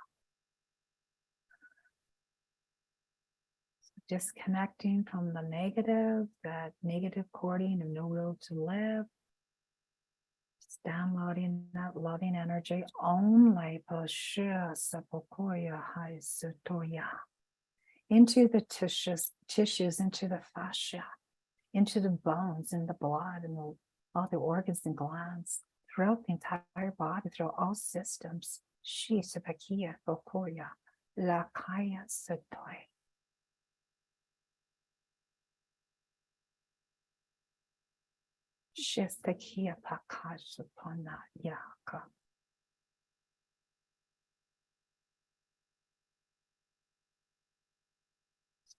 B: Disconnecting from the negative, that negative cording of no will to live. Just downloading that loving energy only. Pasha sapokoya hai sutoya. Into the tissues, into the fascia, into the bones and the blood and all the organs and glands, throughout the entire body, throughout all systems. Shi sapakia bokoya la kaya satoy. Shestakia pakashapana yaka.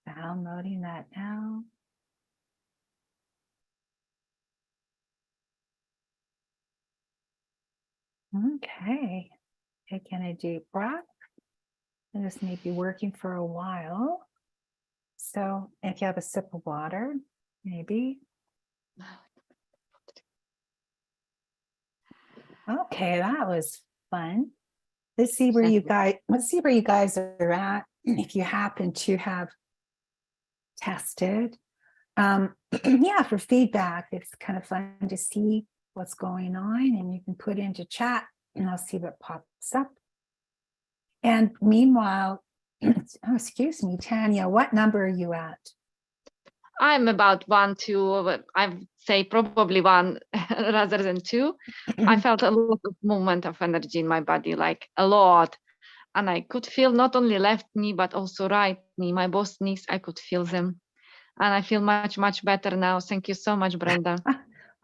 B: Downloading that now. Okay, taking a deep breath. And this may be working for a while. So if you have a sip of water, maybe. Okay, that was fun. Let's see where you guys are at. If you happen to have tested. Yeah, for feedback, it's kind of fun to see what's going on, and you can put into chat and I'll see what pops up. And meanwhile, oh, excuse me, Tanya, what number are you at?
C: I'm about 1, 2, I say probably 1 rather than 2. I felt a lot of movement of energy in my body, like a lot. And I could feel not only left knee, but also right knee, my both knees, I could feel them. And I feel much, much better now. Thank you so much, Brenda.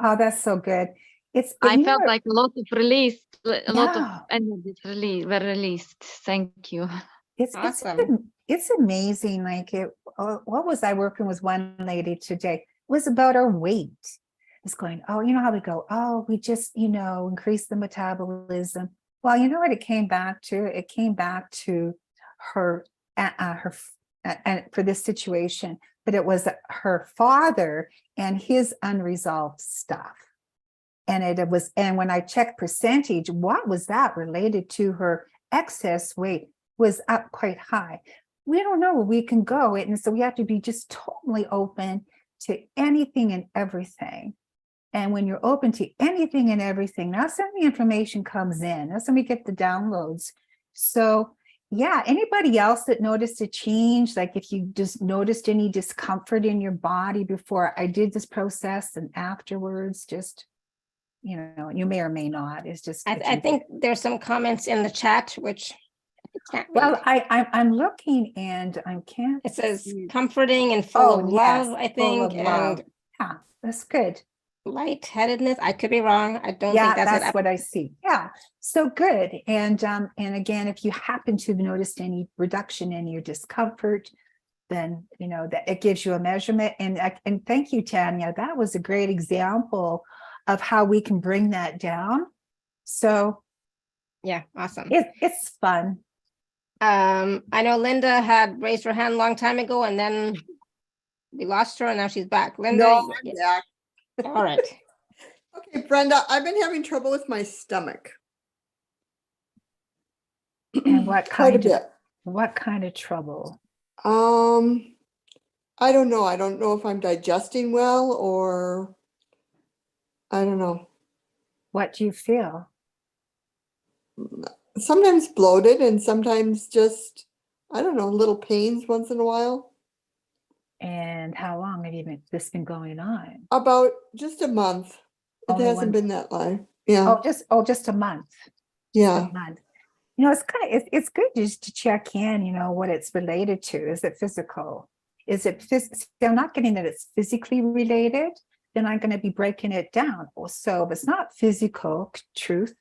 B: Oh, that's so good.
C: I felt like a lot of release, a lot of
B: yeah,
C: energy were released. Thank you.
A: Awesome.
B: it's amazing. Like what was I working with one lady today? It was about our weight. It's going, oh, you know how we go, oh, we just, increase the metabolism. Well, you know what it came back to? It came back to her and for this situation, but it was her father and his unresolved stuff. And and when I checked percentage, what was that related to her excess weight was up quite high. We don't know where we can go. And so we have to be just totally open to anything and everything. And when you're open to anything and everything, that's when the information comes in. That's when we get the downloads. So yeah, anybody else that noticed a change, like if you just noticed any discomfort in your body before I did this process and afterwards, just, you may or may not. It's just.
A: I think there's some comments in the chat, which I can't read.
B: Well, I'm looking and I can't.
A: It says comforting and full of love, I think, and
B: yeah, that's good.
A: Lightheadedness. I could be wrong. I don't
B: Yeah,
A: think
B: that's what I see. Yeah, so good. And again, if you happen to notice any reduction in your discomfort, then that it gives you a measurement. And thank you, Tanya. That was a great example of how we can bring that down. So
A: yeah, awesome.
B: It's fun.
A: I know Linda had raised her hand a long time ago, and then we lost her, and now she's back. Linda,
D: no, I'm back.
A: All right.
D: Okay, Brenda, I've been having trouble with my stomach.
B: And what
D: Quite a
B: kind
D: bit.
B: What kind of trouble?
D: I don't know. I don't know if I'm digesting well or I don't know.
B: What do you feel?
D: Sometimes bloated and sometimes just, I don't know, little pains once in a while.
B: And how long have this been going on?
D: About just a month. It hasn't been that long. Yeah.
B: Just a month.
D: Yeah.
B: A month. It's good just to check in, what it's related to. Is it physical? Is it I'm not getting that it's physically related, then I'm going to be breaking it down. So if it's not physical, truth,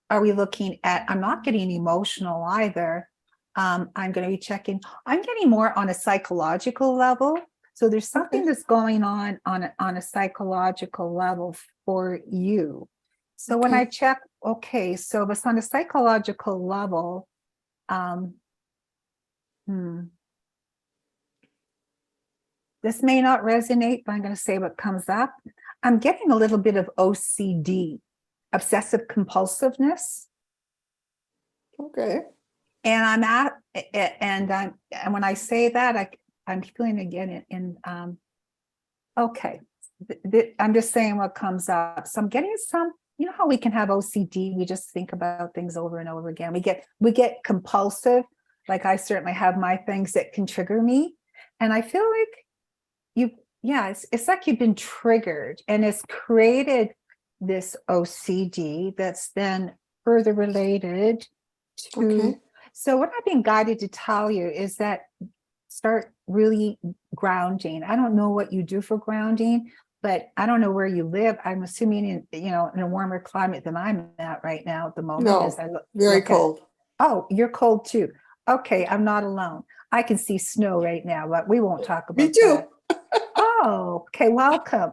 B: are we looking at, I'm not getting emotional either. I'm going to be checking, I'm getting more on a psychological level. So there's something that's going on a psychological level for you. So when I check, okay, so if it's on a psychological level, this may not resonate, but I'm going to say what comes up. I'm getting a little bit of OCD, obsessive compulsiveness.
D: Okay.
B: And and when I say that, I'm feeling again okay. I'm just saying what comes up. So I'm getting some, how we can have OCD. We just think about things over and over again. We get compulsive. Like I certainly have my things that can trigger me. And I feel like it's like you've been triggered and it's created this OCD that's then further related to. So what I've been guided to tell you is that start really grounding. I don't know what you do for grounding, but I don't know where you live. I'm assuming in a warmer climate than I'm at right now at the moment.
D: No, very cold.
B: Oh, you're cold too. Okay, I'm not alone. I can see snow right now, but we won't talk about
D: Me too.
B: that. Oh, okay, welcome.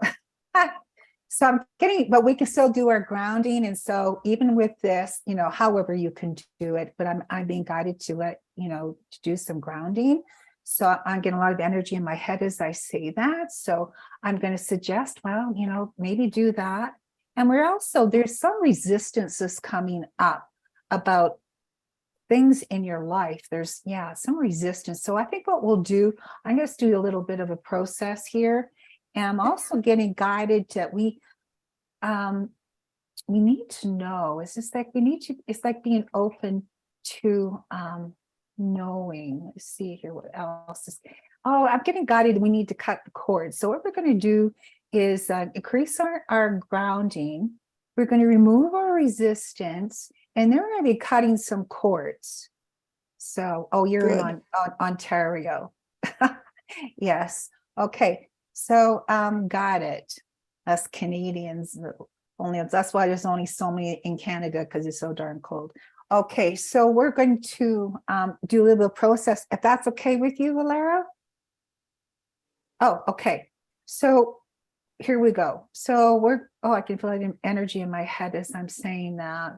B: So I'm but we can still do our grounding. And so even with this, however you can do it, but I'm being guided to to do some grounding. So I'm getting a lot of energy in my head as I say that. So I'm going to suggest, well, maybe do that. And we're also, there's some resistances coming up about things in your life. There's, yeah, some resistance. So I think what we'll do, I'm going to do a little bit of a process here. And I'm also getting guided that we need to know, it's just like we need to, it's like being open to knowing. Let's see here what else is. Oh, I'm getting guided. We need to cut the cord. So what we're going to do is increase our grounding. We're going to remove our resistance, and then we're going to be cutting some cords. So, oh, you're
D: Good.
B: in Ontario. Yes. Okay. So, got it. Us Canadians, only that's why there's only so many in Canada, because it's so darn cold. Okay, so we're going to do a little process, if that's okay with you, Valera. Oh, okay. So here we go. So I can feel the energy in my head as I'm saying that.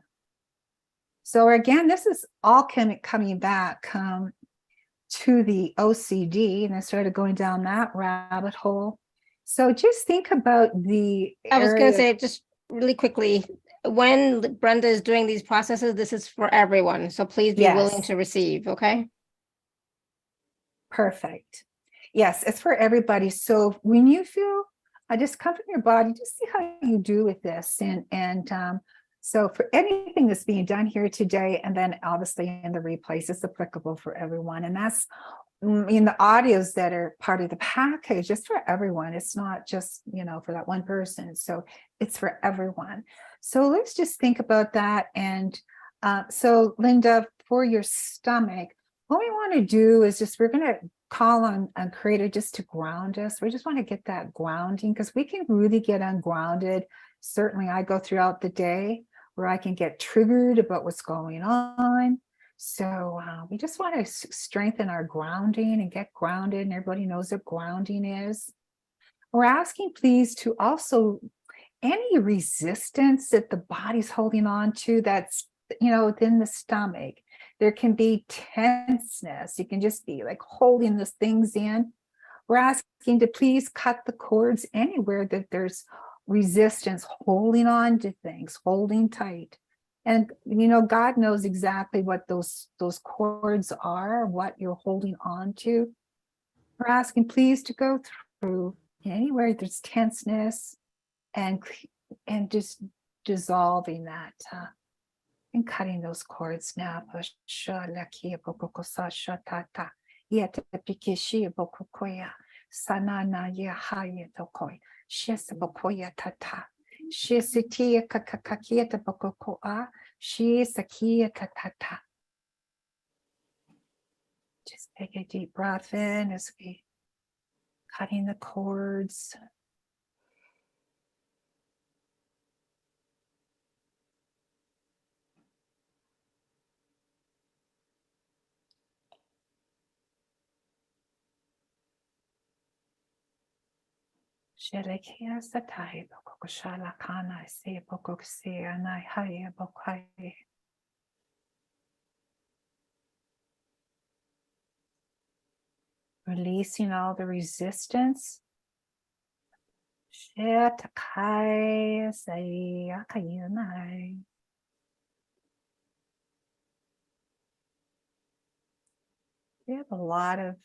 B: So again, this is all coming back to the OCD, and I started going down that rabbit hole. So just think about the
A: I was going to
B: area-
A: say just really quickly, when Brenda is doing these processes, this is for everyone. So please be willing
B: Yes.
A: to receive. Okay.
B: Perfect. Yes, it's for everybody. So when you feel, just come from your body, just see how you do with this. And so for anything that's being done here today, and then obviously in the replays, it's applicable for everyone. And that's in the audios that are part of the package, it's for everyone. It's not just, for that one person. So it's for everyone. So let's just think about that. And so Linda, for your stomach, what we want to do is we're going to call on Creator just to ground us. We just want to get that grounding, because we can really get ungrounded. Certainly I go throughout the day where I can get triggered about what's going on. So we just want to strengthen our grounding and get grounded, and everybody knows what grounding is. We're asking please to also, any resistance that the body's holding on to that's, within the stomach, there can be tenseness. You can just be like holding these things in. We're asking to please cut the cords anywhere that there's resistance, holding on to things, holding tight. And God knows exactly what those cords are, what you're holding on to. We're asking please to go through anywhere there's tenseness, and just dissolving that and cutting those cords now. Just take a deep breath in as we cutting the cords. Releasing all the resistance. We have a lot of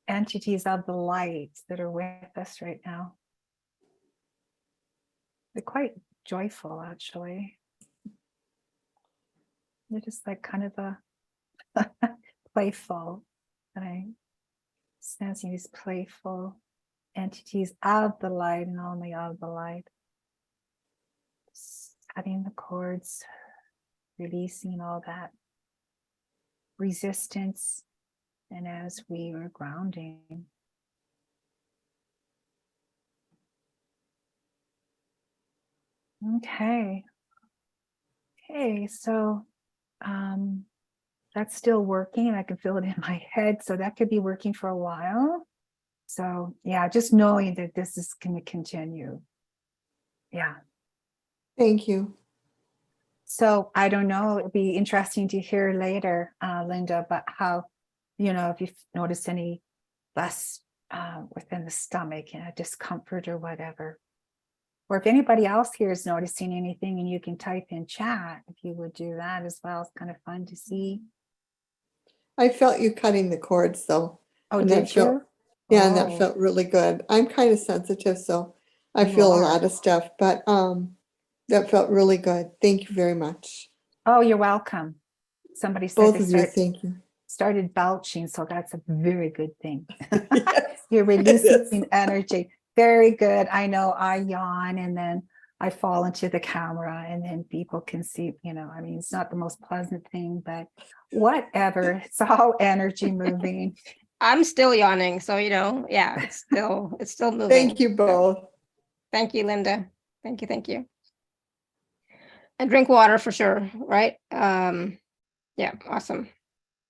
B: entities of the light that are with us right now. They're quite joyful, actually. They're just like kind of a playful, and I'm sensing these playful entities of the light and only of the light. Just cutting the cords, releasing all that resistance, and as we are grounding. Okay. So that's still working. I can feel it in my head, so that could be working for a while. So yeah, just knowing that this is going to continue. Yeah.
D: Thank you.
B: So I don't know, it'd be interesting to hear later, Linda, but how, if you've noticed any less within the stomach, discomfort or whatever. Or if anybody else here is noticing anything, and you can type in chat if you would do that as well. It's kind of fun to see.
D: I felt you cutting the cords though.
B: Oh,
D: and that
B: did
D: felt,
B: you?
D: yeah, and that
B: Oh,
D: felt really good. I'm kind of sensitive, so I
B: you
D: feel a
B: are.
D: lot of stuff, but that felt really good. Thank you very much.
B: Oh, you're welcome. Somebody said
D: Both
B: they
D: of you, thank you.
B: started belching, so that's a very good thing.
D: Yes,
B: You're
D: it
B: releasing
D: is.
B: energy. Very good. I know I yawn and then I fall into the camera, and then people can see, I mean, it's not the most pleasant thing, but whatever. It's all energy moving.
A: I'm still yawning, so yeah, it's still moving.
D: Thank you
A: So,
D: both.
A: thank you, Linda. Thank you. And drink water for sure, right? Yeah, awesome.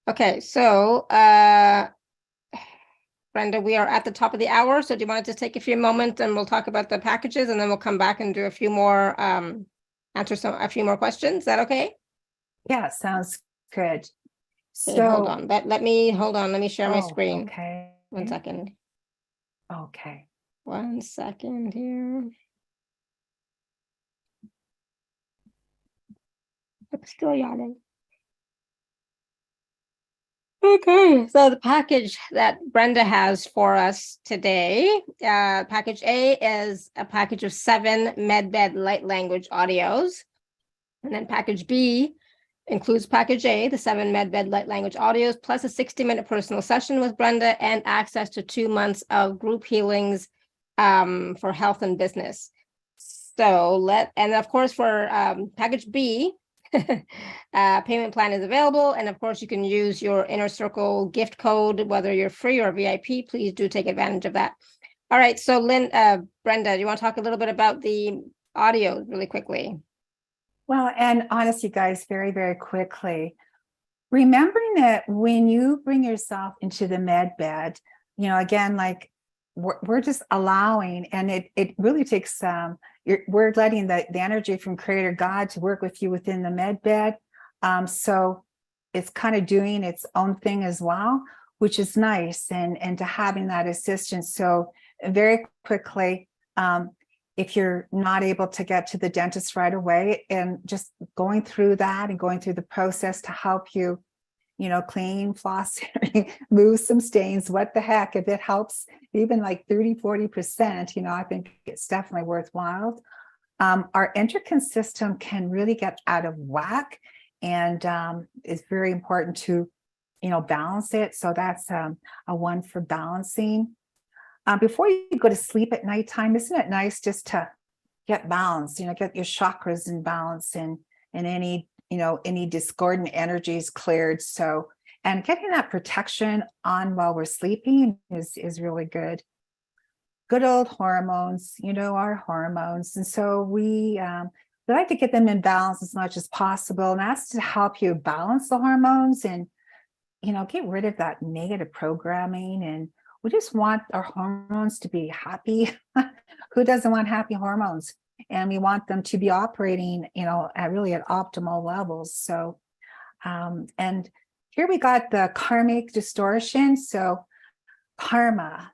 A: Okay, so Brenda, we are at the top of the hour, so do you want to just take a few moments and we'll talk about the packages, and then we'll come back and do a few more, answer a few more questions. Is that okay?
B: Yeah, sounds good.
A: Okay, hold
B: So,
A: on. Let me share my screen.
B: okay.
A: 1 second.
B: Okay.
A: 1 second here. I'm still yawning. Okay, so the package that Brenda has for us today, package A is a package of 7 MedBed light language audios. And then package B includes package A, the 7 MedBed light language audios, plus a 60-minute personal session with Brenda and access to 2 months of group healings for health and business. So and of course for package B, payment plan is available. And of course you can use your Inner Circle gift code, whether you're free or VIP, please do take advantage of that. All right, so Brenda, do you want to talk a little bit about the audio really quickly?
B: Well, and honestly, guys, very, very quickly, remembering that when you bring yourself into the med bed, again, like we're just allowing, and it really takes we're letting the energy from Creator God to work with you within the med bed. So it's kind of doing its own thing as well, which is nice, and to having that assistance. So very quickly, if you're not able to get to the dentist right away, and just going through that and going through the process to help you, clean, floss, move some stains, what the heck, if it helps even like 30-40%, I think it's definitely worthwhile. Our endocrine system can really get out of whack, and it's very important to, balance it. So that's a one for balancing. Before you go to sleep at nighttime, isn't it nice just to get balanced, get your chakras in balance, and any discordant energies cleared. So, and getting that protection on while we're sleeping is really good. Good old hormones, our hormones. And so we like to get them in balance as much as possible. And that's to help you balance the hormones and, get rid of that negative programming. And we just want our hormones to be happy. Who doesn't want happy hormones? And we want them to be operating, at optimal levels. So, and here we got the karmic distortion. So karma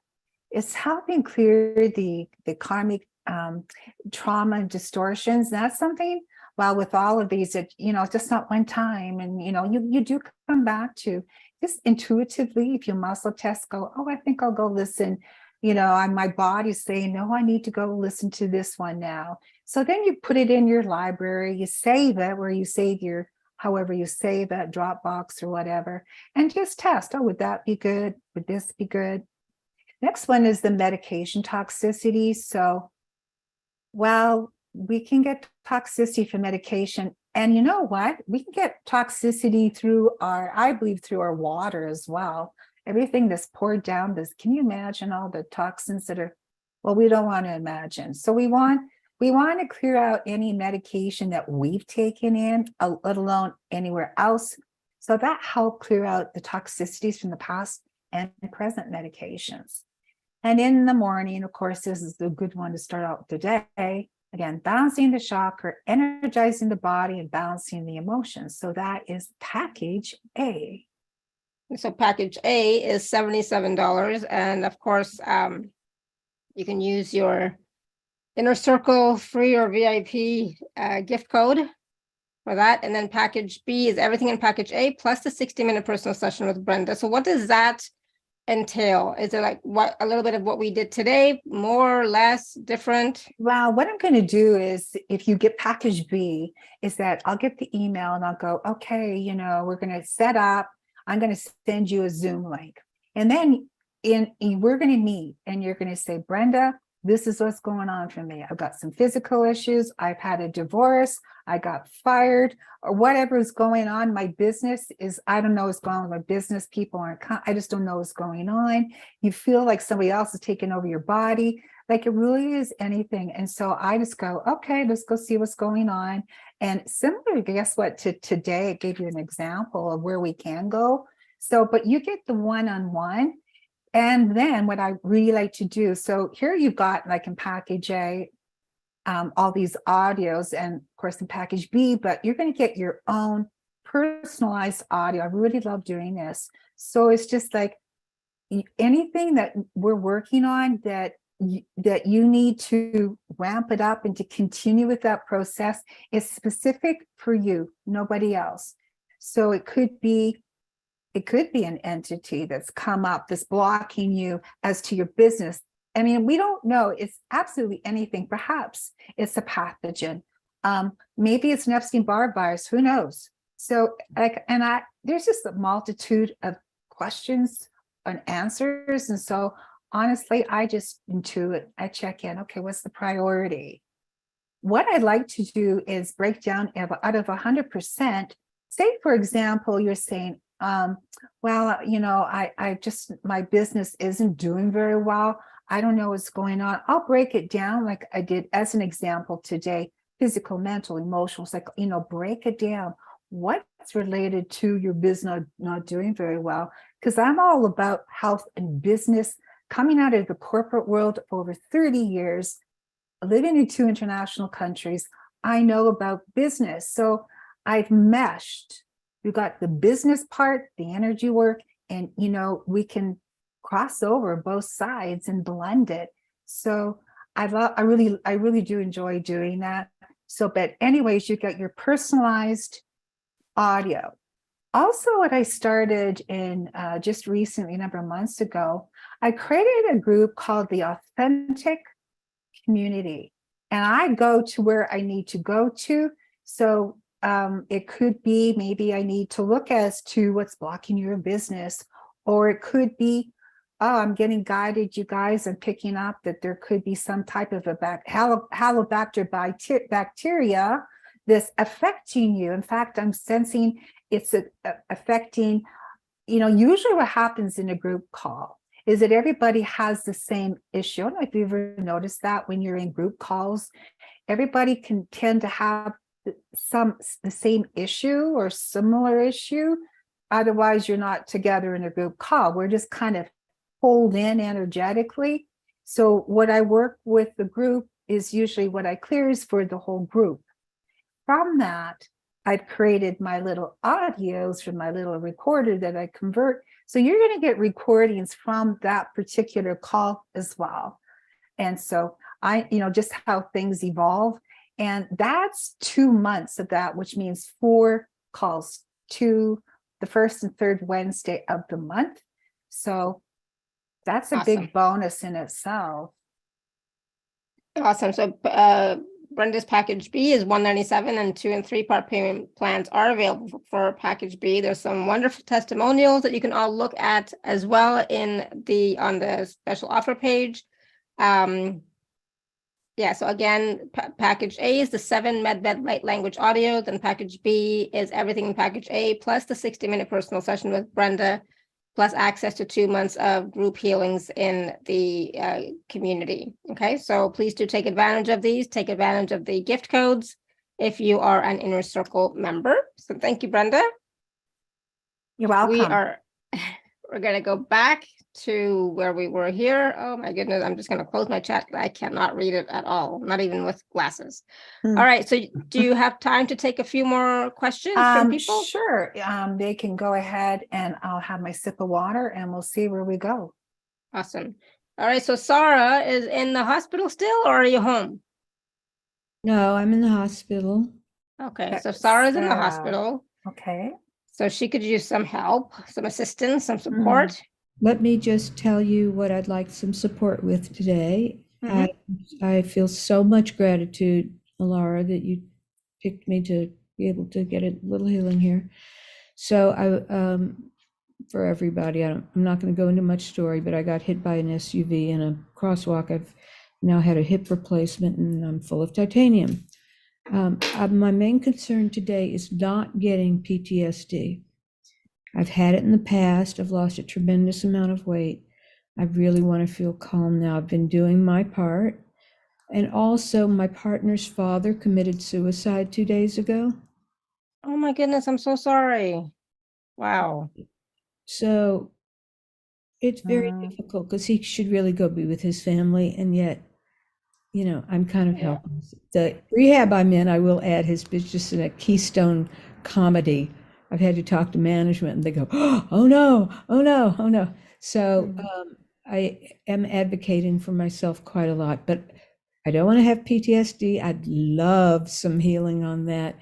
B: is helping clear the karmic trauma and distortions. That's something, well, with all of these, just not one time. And, you do come back to just intuitively, if you muscle test, go, oh, I think I'll go listen. My body's saying, no, I need to go listen to this one now. So then you put it in your library, you save it where you save however you save it, Dropbox or whatever, and just test, oh, would that be good? Would this be good? Next one is the medication toxicity. So, well, we can get toxicity from medication. And you know what? We can get toxicity through I believe through our water as well. Everything that's poured down this, can you imagine all the toxins that are, well, we don't want to imagine. So we want to clear out any medication that we've taken in, let alone anywhere else. So that helps clear out the toxicities from the past and present medications. And in the morning, of course, this is the good one to start out the day. Again, balancing the chakra, energizing the body, and balancing the emotions. So that is package A.
A: So package A is $77. And of course, you can use your Inner Circle free or VIP gift code for that. And then package B is everything in package A plus the 60-minute personal session with Brenda. So what does that entail? Is it like what a little bit of what we did today, more, less, different?
B: Well, what I'm going to do is, if you get package B, is that I'll get the email and I'll go, okay, we're going to set up, I'm going to send you a Zoom link. And then we're going to meet and you're going to say, Brenda, this is what's going on for me. I've got some physical issues. I've had a divorce. I got fired, or whatever is going on. My business is, I don't know what's going on with my business. People aren't, I just don't know what's going on. You feel like somebody else is taking over your body. Like it really is anything. And so I just go, okay, let's go see what's going on. And similarly, guess what? To today, it gave you an example of where we can go. So, but you get the one-on-one. And then what I really like to do, so here you've got, like in package A, all these audios, and of course in package B, but you're going to get your own personalized audio. I really love doing this. So it's just like anything that we're working on that you need to ramp it up and to continue with that process is specific for you, nobody else. So it could be an entity that's come up that's blocking you as to your business. I mean, we don't know. It's absolutely anything. Perhaps it's a pathogen. Maybe it's an Epstein-Barr virus. Who knows? So, there's just a multitude of questions and answers. And so, honestly, I just intuit. I check in. Okay, what's the priority? What I'd like to do is break down out of 100%. Say, for example, you're saying, well, I just, my business isn't doing very well. I don't know what's going on. I'll break it down like I did as an example today, physical, mental, emotional. It's like, break it down. What's related to your business not doing very well? Because I'm all about health and business, coming out of the corporate world for over 30 years, living in 2 international countries. I know about business. So I've meshed. We've got the business part, the energy work, and we can cross over both sides and blend it. So I really do enjoy doing that. So, but anyways, you got your personalized audio. Also, what I started in just recently, a number of months ago, I created a group called the Authentic Community, and I go to where I need to go to. So it could be maybe I need to look as to what's blocking your business, or it could be, oh, I'm getting guided, you guys, I'm picking up that there could be some type of a Halobacter bacteria that's affecting you. In fact, I'm sensing it's affecting, usually what happens in a group call is that everybody has the same issue. I don't know if you've ever noticed that when you're in group calls, everybody can tend to have the same issue or similar issue. Otherwise, you're not together in a group call. We're just kind of pulled in energetically. So what I work with the group is usually what I clear is for the whole group. From that, I've created my little audios from my little recorder that I convert. So you're going to get recordings from that particular call as well. And so just how things evolve. And that's 2 months of that, which means 4 calls to the first and third Wednesday of the month. So that's a
A: Awesome.
B: big bonus in itself.
A: Awesome. So Brenda's package B is $197, and 2 and 3 part payment plans are available for package B. There's some wonderful testimonials that you can all look at as well on the special offer page. So again, package A is the 7 MedBed light language audios, and package B is everything in package A plus the 60-minute personal session with Brenda, plus access to 2 months of group healings in the community. Okay, so please do take advantage of these. Take advantage of the gift codes if you are an Inner Circle member. So thank you, Brenda.
B: You're welcome.
A: We're going to go back to where we were here. Oh my goodness, I'm just going to close my chat. I cannot read it at all, not even with glasses.
B: Hmm.
A: All right, so do you have time to take a few more questions from people?
B: Sure. They can go ahead and I'll have my sip of water and we'll see where we go.
A: Awesome. All right, so Sarah is in the hospital still, or are you home?
E: No, I'm in the hospital.
A: Okay, so Sarah's in the
B: Sarah.
A: hospital,
B: Okay.
A: so she could use some help, some assistance, some support.
E: Let me just tell you what I'd like some support with today.
A: Mhm.
E: I feel so much gratitude, Alara, that you picked me to be able to get a little healing here. So for everybody, I'm not going to go into much story, but I got hit by an SUV in a crosswalk. I've now had a hip replacement and I'm full of titanium. My main concern today is not getting PTSD. I've had it in the past. I've lost a tremendous amount of weight. I really want to feel calm now. I've been doing my part. And also, my partner's father committed suicide 2 days ago.
A: Oh my goodness, I'm so sorry. Wow.
E: So it's very difficult because he should really go be with his family. And yet, I'm kind of
A: Yeah.
E: helpless. The rehab I'm in, I will add, has been just a keystone comedy. I've had to talk to management and they go, oh no, oh no, oh no. So I am advocating for myself quite a lot, but I don't want to have PTSD. I'd love some healing on that.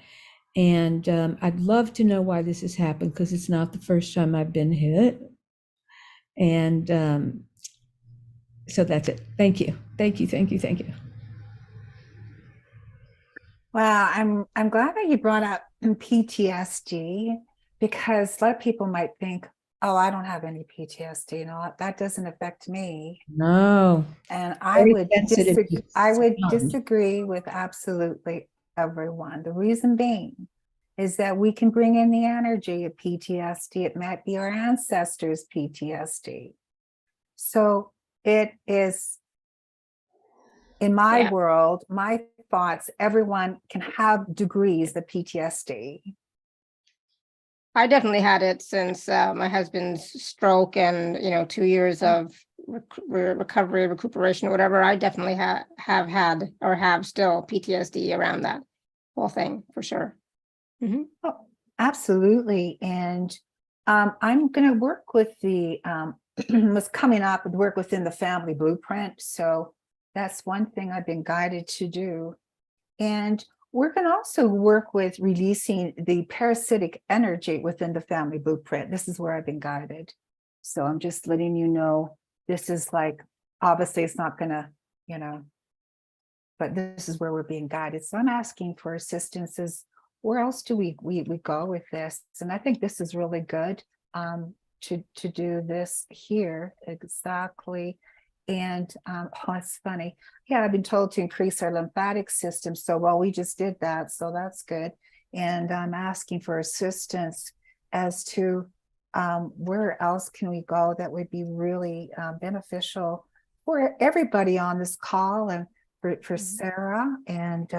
E: And I'd love to know why this has happened because it's not the first time I've been hit. And so that's it. Thank you. Thank you. Thank you. Thank you.
B: Well, I'm glad that you brought up PTSD because a lot of people might think, oh, I don't have any PTSD. That doesn't affect me.
E: No.
B: And I
E: Very
B: would
E: sensitive to sound.
B: disagree with absolutely everyone. The reason being is that we can bring in the energy of PTSD. It might be our ancestors' PTSD. So it is, in my
A: Yeah.
B: world, my thoughts, everyone can have degrees of PTSD.
A: I definitely had it since my husband's stroke and 2 years of recovery, recuperation, or whatever. I definitely have had or have still PTSD around that whole thing for sure. Mhm.
B: Oh, absolutely. And I'm going to work with the what's coming up and work within the family blueprint. So that's one thing I've been guided to do. And we're going to also work with releasing the parasitic energy within the family blueprint. This is where I've been guided. So I'm just letting you know, this is like, obviously it's not going to, but this is where we're being guided. So I'm asking for assistance. Where else do we go with this? And I think this is really good to do this here. Exactly. And it's funny. Yeah, I've been told to increase our lymphatic system. So, well, we just did that. So that's good. And I'm asking for assistance as to where else can we go that would be really beneficial for everybody on this call and for Sarah. And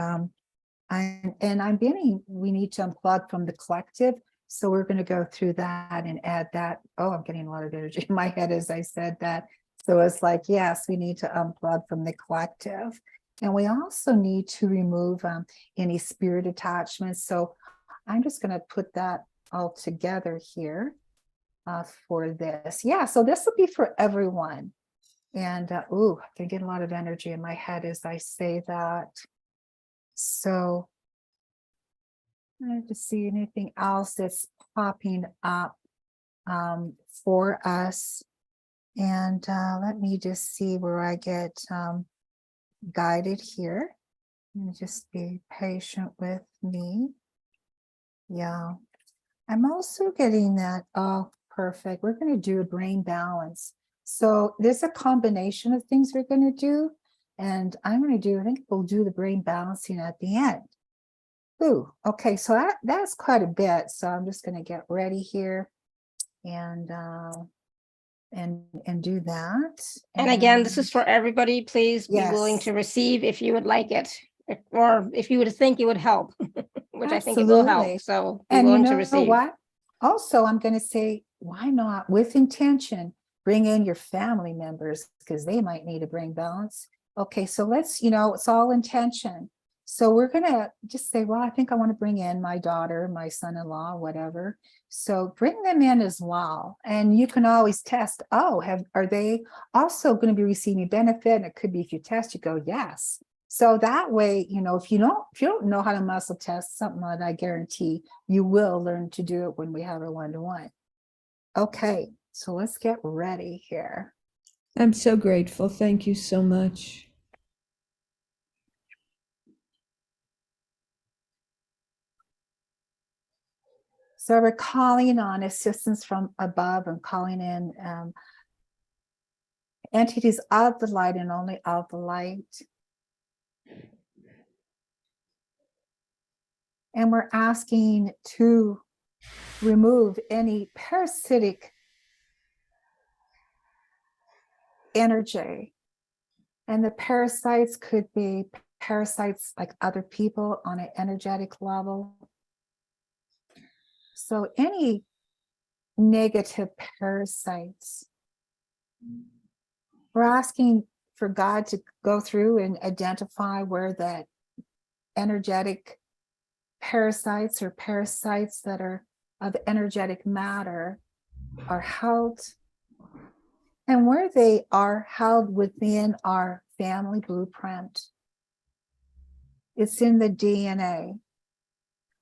B: we need to unplug from the collective. So we're going to go through that and add that. Oh, I'm getting a lot of energy in my head as I said that. So it's like, yes, we need to unplug from the collective. And we also need to remove any spirit attachments. So I'm just going to put that all together here for this. Yeah, so this will be for everyone. And I can get a lot of energy in my head as I say that. So I have to see anything else that's popping up for us. And let me just see where I get guided here. And just be patient with me. Yeah. I'm also getting that. Oh, perfect. We're going to do a brain balance. So there's a combination of things we're going to do. And I'm going to I think we'll do the brain balancing at the end. Ooh, okay. So that's quite a bit. So I'm just going to get ready here and do that.
A: And again, this is for everybody. Please be willing
B: Yes.
A: to receive if you would like it, or if you would think it would help, which I think it will
B: Absolutely.
A: help. So be
B: And you
A: willing to
B: know
A: receive.
B: what? Also, I'm going to say, why not with intention? bring in your family members because they might need to bring balance. Okay, so let's, it's all intention. So we're going to just say, well, I think I want to bring in my daughter, my son-in-law, whatever. So bring them in as well. And you can always test, are they also going to be receiving benefit? And it could be if you test, you go, yes. So that way, if you don't know how to muscle test something, that I guarantee you will learn to do it when we have a one-to-one. Okay, so let's get ready here.
E: I'm so grateful. Thank you so much.
B: So we're calling on assistance from above and calling in entities of the light and only of the light. And we're asking to remove any parasitic energy. And the parasites could be parasites like other people on an energetic level. So any negative parasites, we're asking for God to go through and identify where that energetic parasites or parasites that are of energetic matter are held, and where they are held within our family blueprint. It's in the DNA.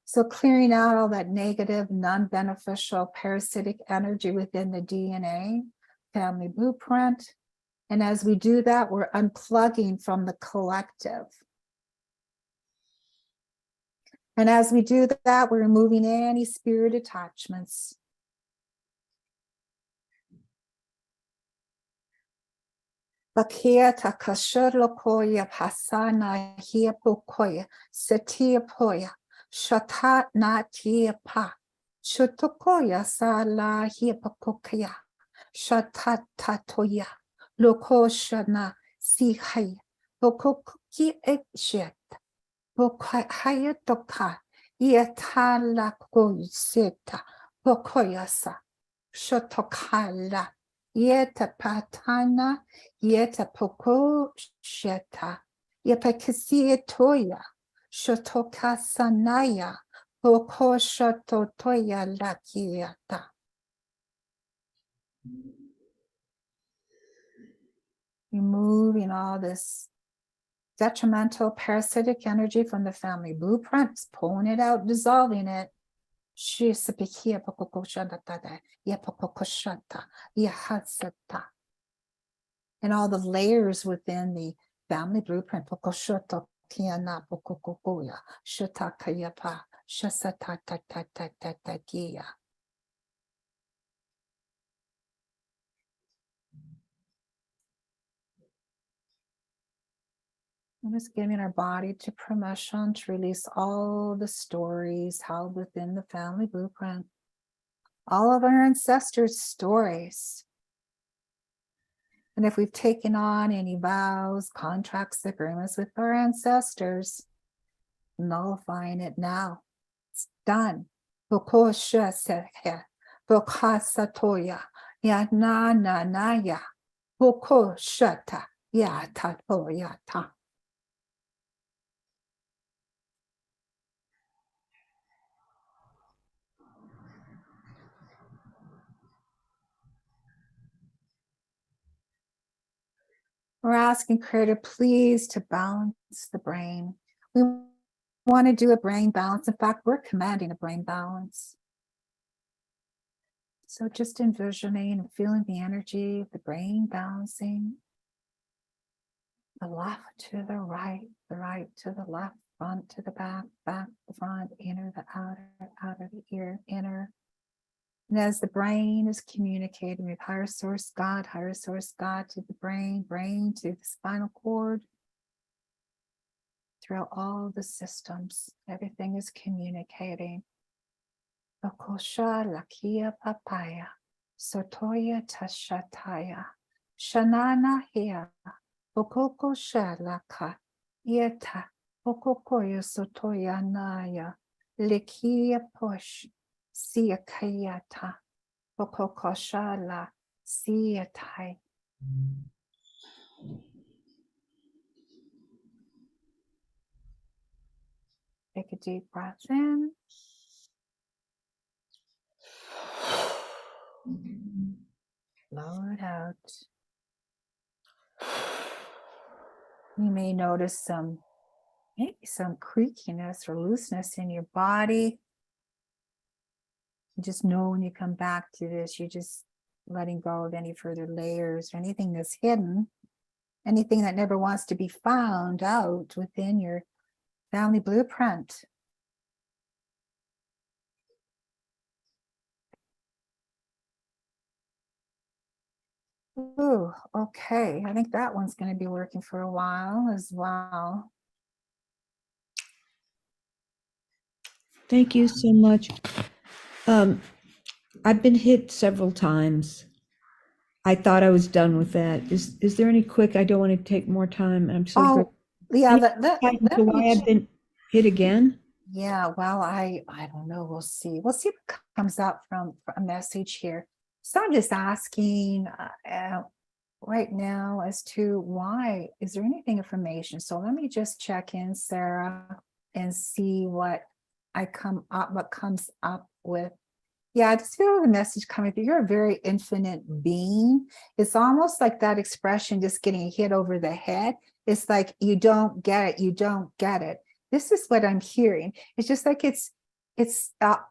B: So clearing out all that negative, non-beneficial parasitic energy within the DNA, family blueprint. And as we do that, we're unplugging from the collective. And as we do that, we're removing any spirit attachments. Bakia takashurlokoya pasana hiapokoya setiapoya shata natia pa shutokoya sala hiapokokaya shata tatoya lokoshana sihaya bokoki ekshet bokaya toka iatala koiseta bokoyasa shotokala Yeta patana, yeta poko sheta, yepakisia toya, shotoka sanaya, poko shototoya lakiata. Removing all this detrimental parasitic energy from the family blueprints, pulling it out, dissolving it. And all the layers within the family blueprint. I'm just giving our body to permission to release all the stories held within the family blueprint. All of our ancestors' stories. And if we've taken on any vows, contracts, agreements with our ancestors, nullifying it now. It's done. We're asking Creator, please, to balance the brain. We want to do a brain balance. In fact, we're commanding a brain balance. So just envisioning and feeling the energy of the brain balancing. The left to the right to the left, front to the back, back to the front, inner, the outer the ear, inner. And as the brain is communicating with higher source God to the brain, brain to the spinal cord, throughout all the systems, everything is communicating. Okosha lakia papaya, sotoya tashataya, shanana hea, okoko shalaka, yeta, okokoya sotoya naya, likia posh. Siakayata, Pokokoshala, See a tight. Take a deep breath in. Blow it out. You may notice maybe some creakiness or looseness in your body. You just know when you come back to this, you're just letting go of any further layers or anything that's hidden, anything that never wants to be found out within your family blueprint. Ooh, okay. I think that one's going to be working for a while as well.
E: Thank you so much. I've been hit several times. I thought I was done with that. Is there any quick? I don't want to take more time. I'm so
B: Oh, yeah.
E: Any
B: Let
E: insight into why
B: me
E: I've been hit again.
B: Yeah, well, I don't know. We'll see. We'll see what comes up from a message here. So I'm just asking right now as to why. Is there anything information? So let me just check in, Sarah, and see what comes up with. Yeah, I just feel the message coming through. You're a very infinite being. It's almost like that expression just getting hit over the head. It's like you don't get it. You don't get it. This is what I'm hearing. It's just like it's I'll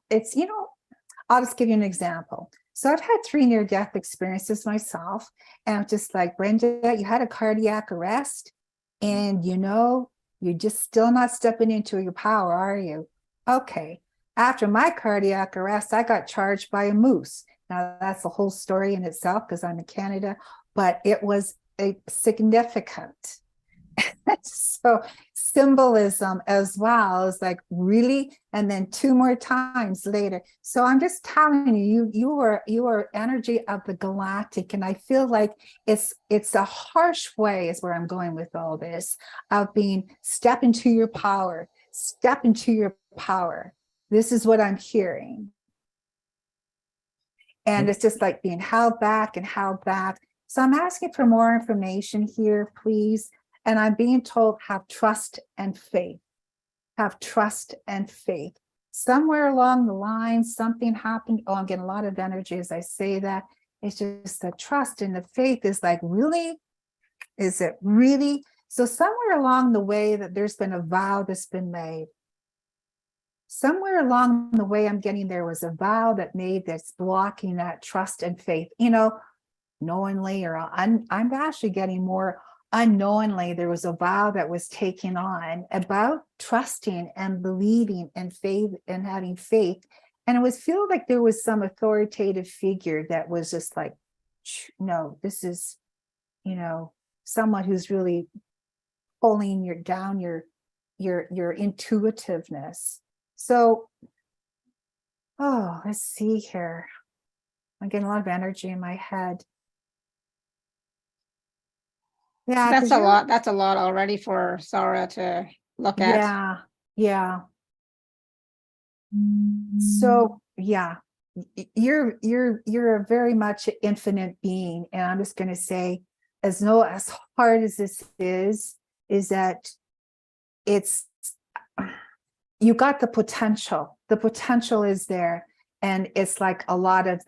B: just give you an example. So I've had 3 near-death experiences myself, and I'm just like, Brenda, you had a cardiac arrest, and you're just still not stepping into your power, are you? Okay. After my cardiac arrest, I got charged by a moose. Now that's a whole story in itself because I'm in Canada, but it was a significant. So symbolism as well is like really, and then 2 more times later. So I'm just telling you are energy of the galactic, and I feel like it's a harsh way is where I'm going with all this of being step into your power, step into your power. This is what I'm hearing. And it's just like being held back and held back. So I'm asking for more information here, please. And I'm being told, have trust and faith. Have trust and faith. Somewhere along the line, something happened. Oh, I'm getting a lot of energy as I say that. It's just the trust and the faith is like, really? Is it really? So somewhere along the way that there's been a vow that's been made. Somewhere along the way, I'm getting there was a vow that made that's blocking that trust and faith, knowingly, or I'm actually getting more unknowingly. There was a vow that was taken on about trusting and believing and faith and having faith. And it was feel like there was some authoritative figure that was just like, no, this is, someone who's really pulling your intuitiveness. So, let's see here. I'm getting a lot of energy in my head. Yeah,
A: That's a lot. That's a lot already for Sarah to look at.
B: Yeah. So yeah, you're a very much infinite being, and I'm just going to say, as hard as this is that it's. You got the potential. The potential is there. And it's like a lot of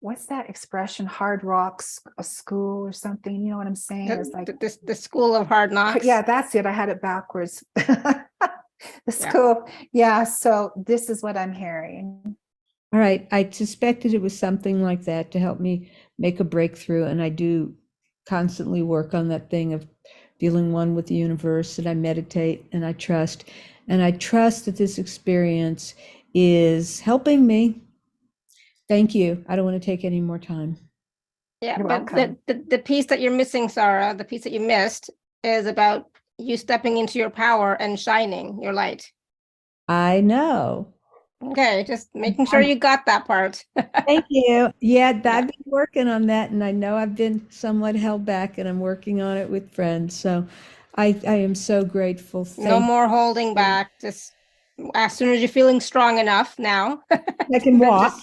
B: what's that expression? Hard rock school or something. You know what I'm saying? It's like
A: the school of hard knocks.
B: Yeah, that's it. I had it backwards. The school. Yeah. So this is what I'm hearing.
E: All right. I suspected it was something like that to help me make a breakthrough. And I do constantly work on that thing of feeling one with the universe, and I meditate and I trust. And I trust that this experience is helping me. Thank you. I don't want to take any more time.
A: Yeah,
B: You're
A: but
B: welcome.
A: the piece that you're missing, Sarah, the piece that you missed is about you stepping into your power and shining your light.
E: I know.
A: Okay, just making sure you got that part.
E: Thank you. Yeah, I've been working on that, and I know I've been somewhat held back, and I'm working on it with friends. So I am so grateful.
A: No more holding back. Just as soon as you're feeling strong enough now,
E: I can walk.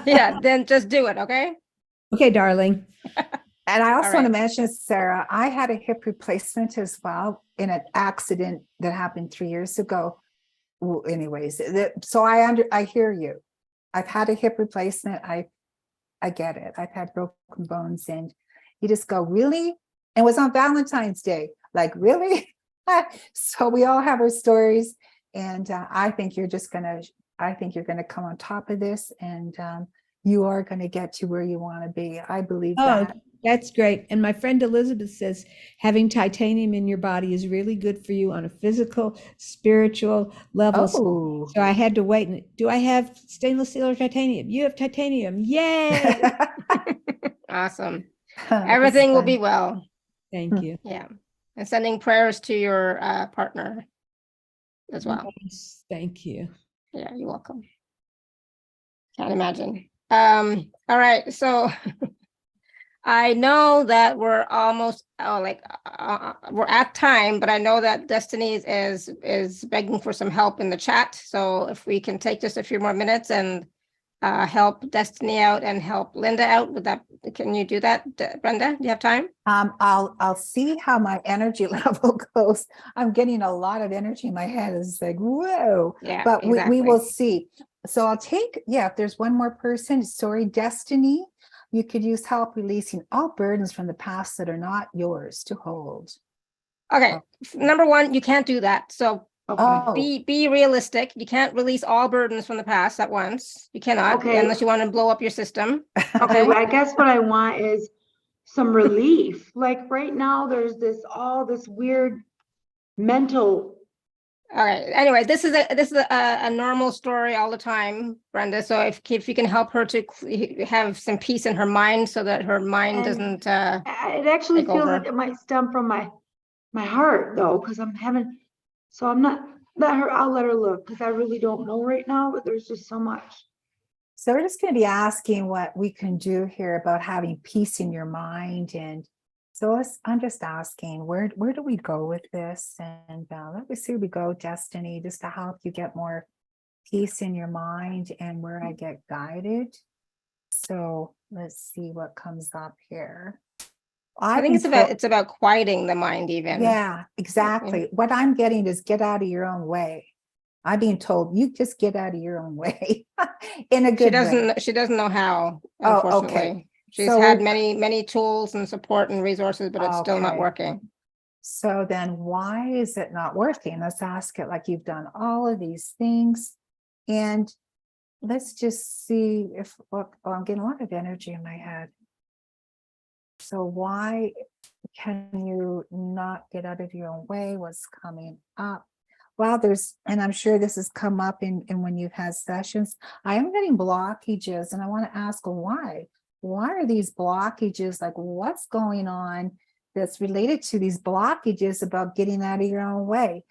A: then just do it. Okay.
E: Okay, darling.
B: And I also want to
A: right.
B: mention, Sarah, I had a hip replacement as well in an accident that happened 3 years ago. Well, anyways, so I hear you. I've had a hip replacement. I get it. I've had broken bones, and you just go, really? And it was on Valentine's Day. Like, really? So we all have our stories, and I think you're gonna come on top of this, and you are gonna get to where you want to be. I believe
E: Oh,
B: that.
E: that's great. And my friend Elizabeth says having titanium in your body is really good for you on a physical, spiritual level.
B: Oh.
E: So I had to wait. Do I have stainless steel or titanium? You have titanium. Yay!
A: Awesome.
B: This is
A: Everything will
B: fun.
A: be well.
E: Thank you.
A: Yeah. And sending prayers to your partner as well.
E: Yes, thank you.
A: Yeah, you're welcome. Can't imagine. All right. So I know that we're almost we're at time, but I know that Destiny is begging for some help in the chat. So if we can take just a few more minutes and help Destiny out and help Linda out with that, can you do that, Brenda? Do you have time?
B: I'll see how my energy level goes. I'm getting a lot of energy in my head. It's like, whoa.
A: Yeah,
B: But
A: exactly.
B: we will see. So I'll take, if there's one more person, sorry, Destiny, you could use help releasing all burdens from the past that are not yours to hold.
A: Okay. Number one, you can't do that. So
B: Oh,
A: be realistic. You can't release all burdens from the past at once. You cannot,
F: Okay.
A: unless you want to blow up your system.
F: Okay, well, I guess what I want is some relief. Like right now, there's all this weird mental.
A: All right. Anyway, this is a normal story all the time, Brenda. So if you can help her to have some peace in her mind, so that her mind
F: And
A: doesn't.
F: It actually
A: take
F: feels
A: over.
F: like it might stem from my heart though, because I'm having, so I'm not, I'll let her look, because I really don't know right now, but there's just so much.
B: so we're just going to be asking what we can do here about having peace in your mind. And so I'm just asking, where do we go with this? And let me see where we go, Destiny, just to help you get more peace in your mind and where I get guided. So let's see what comes up here.
A: I think it's about quieting the mind even.
B: Yeah, exactly. What I'm getting is get out of your own way. I'm being told you just get out of your own way in a good way.
A: She doesn't know how,
B: Oh,
A: unfortunately.
B: okay.
A: She's
B: So
A: had many tools and support and resources, but it's still not
B: Okay.
A: working.
B: So then why is it not working? Let's ask it, like, you've done all of these things. And let's just see if, I'm getting a lot of energy in my head. So why can you not get out of your own way? What's coming up? Well, and I'm sure this has come up in when you've had sessions. I am getting blockages, and I want to ask why. Why are these blockages? Like, what's going on that's related to these blockages about getting out of your own way?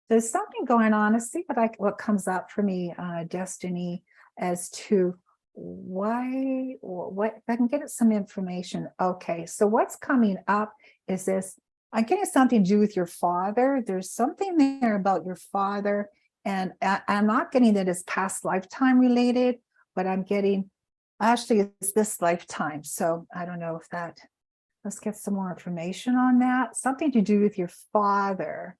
B: There's something going on. Let's see what comes up for me, Destiny, as to why, or what, if I can get some information. Okay, so what's coming up is this. I'm getting something to do with your father. There's something there about your father, and I'm not getting that it's past lifetime related, but I'm getting, actually it's this lifetime. So I don't know if that, let's get some more information on that. Something to do with your father.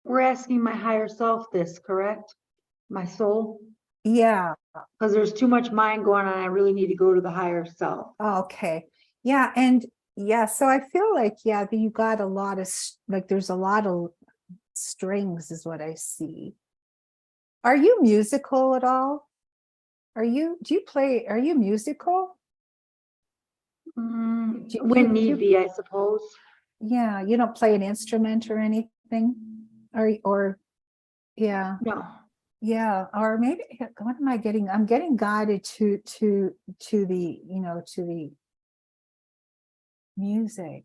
F: We're asking my higher self this, correct? My soul?
B: Yeah.
F: Because there's too much mind going on. I really need to go to the higher self.
B: Okay. Yeah. And yeah, so I feel like, you got a lot of, like, there's a lot of strings is what I see. Are you musical at all? Are you musical?
F: When need be, I suppose.
B: Yeah, you don't play an instrument or anything? Or yeah.
F: No.
B: Yeah, or maybe, what am I getting? I'm getting guided to the, to the music.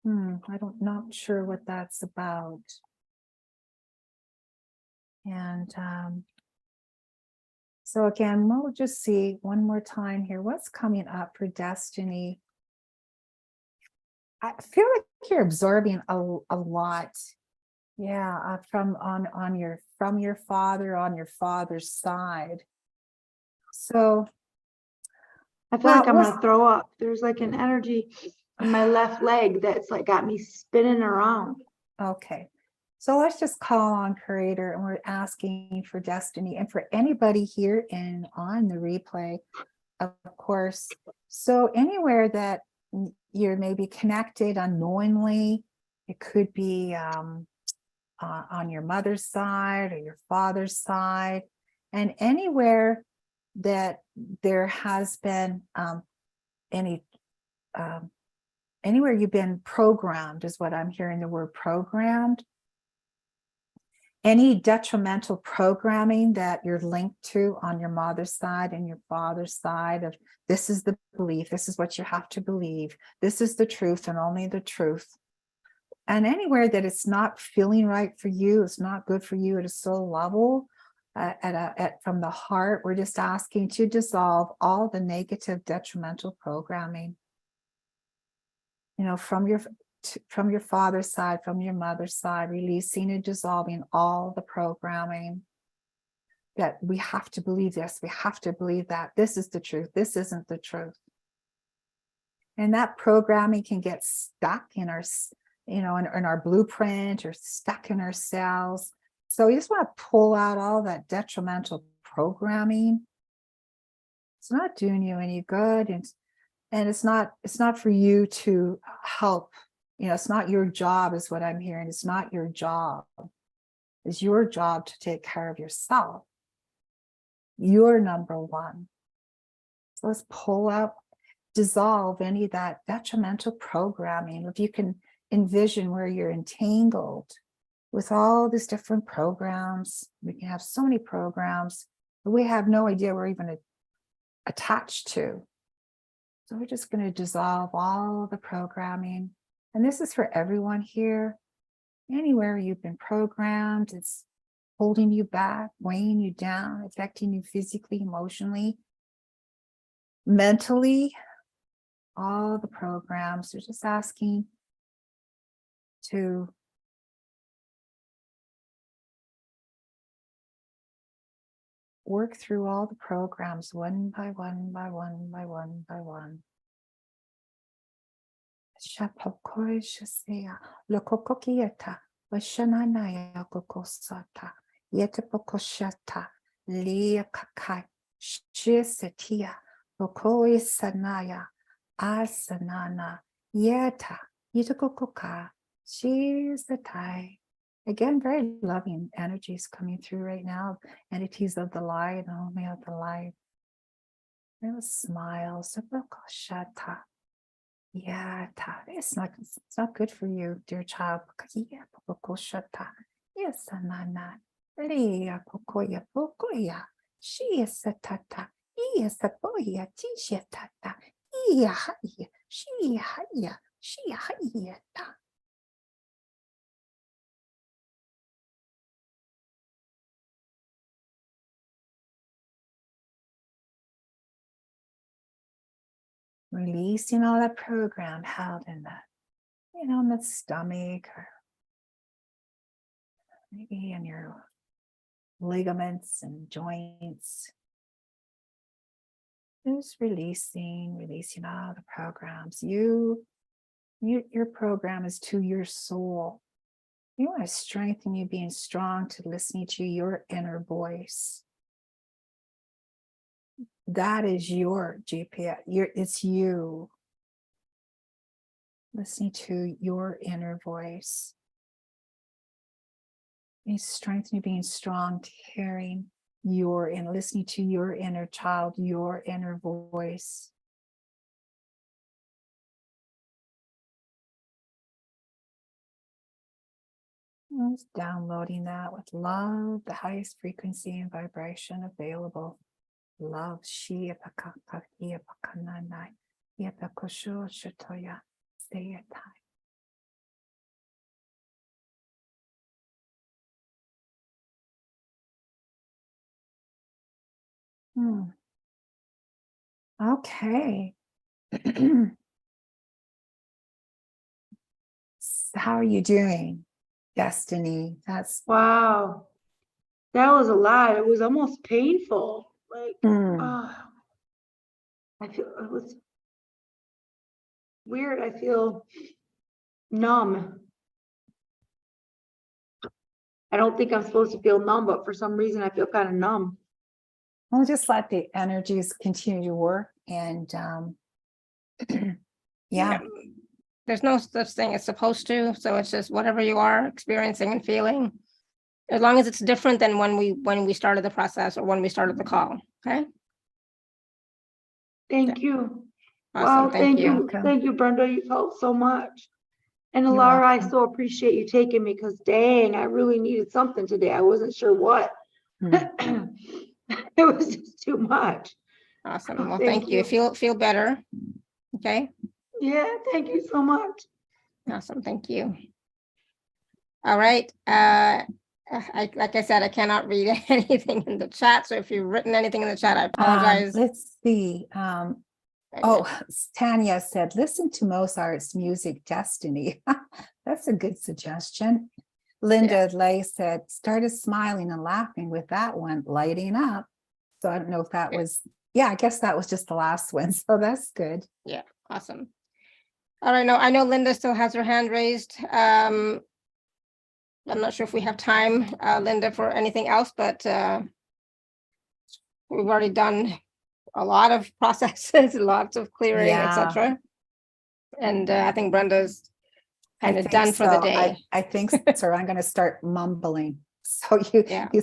B: Not sure what that's about. And so again, we'll just see one more time here. What's coming up for Destiny? I feel like you're absorbing a lot. Yeah, from your father, on your father's side. So
F: I feel
B: Well,
F: like I'm
B: let's-
F: gonna throw up. There's like an energy in my left leg that's like got me spinning around.
B: Okay, so let's just call on Creator, and we're asking for destiny, and for anybody here and on the replay, of course. So anywhere that you're maybe connected unknowingly, it could be on your mother's side or your father's side, and anywhere that there has been any anywhere you've been programmed, is what I'm hearing the word programmed. Any detrimental programming that you're linked to on your mother's side and your father's side, of this is the belief, this is what you have to believe, this is the truth and only the truth. And anywhere that it's not feeling right for you, it's not good for you at a soul level, from the heart, we're just asking to dissolve all the negative detrimental programming, from your father's side, from your mother's side, releasing and dissolving all the programming that we have to believe this, we have to believe that, this is the truth, this isn't the truth. And that programming can get stuck in our, in our blueprint, or stuck in our cells. So we just want to pull out all that detrimental programming. It's not doing you any good, and it's not for you to help. It's not your job, is what I'm hearing. It's not your job. It's your job to take care of yourself. You're number one. So let's pull out, dissolve any of that detrimental programming. If you can envision where you're entangled with all these different programs, we can have so many programs, but we have no idea we're even attached to. So we're just going to dissolve all the programming. And this is for everyone here. Anywhere you've been programmed, it's holding you back, weighing you down, affecting you physically, emotionally, mentally, all the programs. They're just asking to work through all the programs one by one by one by one by one. Shapokoishasea, Lokokokieta, Vashananaya Kokosata, Yetapokoshata, Liakakai, Shisatia, Bokoisanaya, Asanana, Yeta, Yitakokoka, Shisatai. Again, very loving energies coming through right now. Entities of the light, only of the light. Real smiles, Sapokoshata. Yeah, it's not good for you, dear child. Yes, nana. Leah pokoya pokoya. She is a tata. He is a boya. Tisha tata. Iya haya. She haya. She haya. Releasing all that program held in that, in the stomach, or maybe in your ligaments and joints. Just releasing all the programs. Your program is to your soul. You want to strengthen you being strong to listening to your inner voice. That is your GPS. It's you listening to your inner voice. And strengthen you being strong to hearing and listening to your inner child, your inner voice. Just downloading that with love, the highest frequency and vibration available. Love. Shia pakaka, ia pakananai, ia pakosho shatoya, seyatai. Okay. How are you doing, Destiny? That's
F: Wow. That was a lot. It was almost painful. Like, I feel it was weird. I feel numb. I don't think I'm supposed to feel numb, but for some reason I feel kind of numb.
B: We'll just let the energies continue to work and yeah.
A: There's no such thing as supposed to, so it's just whatever you are experiencing and feeling, as long as it's different than when we started the process or when we started the call. Okay.
F: Thank you.
A: Awesome.
F: Wow,
A: Thank you.
B: Welcome.
F: Thank you, Brenda. You've helped so much. And
B: You're
F: Laura, I
B: welcome.
F: so appreciate you taking me because dang, I really needed something today. I wasn't sure what.
B: Hmm.
F: It was just too much.
A: Awesome. Well,
F: Thank
A: thank you.
F: you.
A: Feel better. Okay.
F: Yeah, thank you so much.
A: Awesome. Thank you. All right. Like I said, I cannot read anything in the chat. So if you've written anything in the chat, I apologize.
B: Let's see. Tanya said, listen to Mozart's music, Destiny. That's a good suggestion. Linda Lay said, started smiling and laughing with that one, lighting up. So I don't know if that was, I guess that was just the last one. So that's good.
A: Yeah. Awesome. All right. No, I know Linda still has her hand raised. I'm not sure if we have time, Linda, for anything else, but we've already done a lot of processes, lots of clearing, etc. And I think Brenda's kind of done for the day.
B: I think so. I'm going to start mumbling. So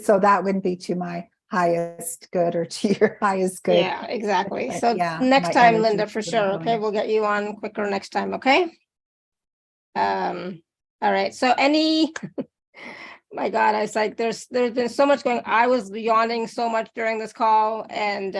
B: so that wouldn't be to my highest good or to your highest good.
A: Yeah, exactly.
B: But
A: So next
B: my
A: time,
B: energy
A: Linda, for sure.
B: going.
A: Okay, we'll get you on quicker next time. Okay. All right. So my God, I was like, there's been so much going. I was yawning so much during this call and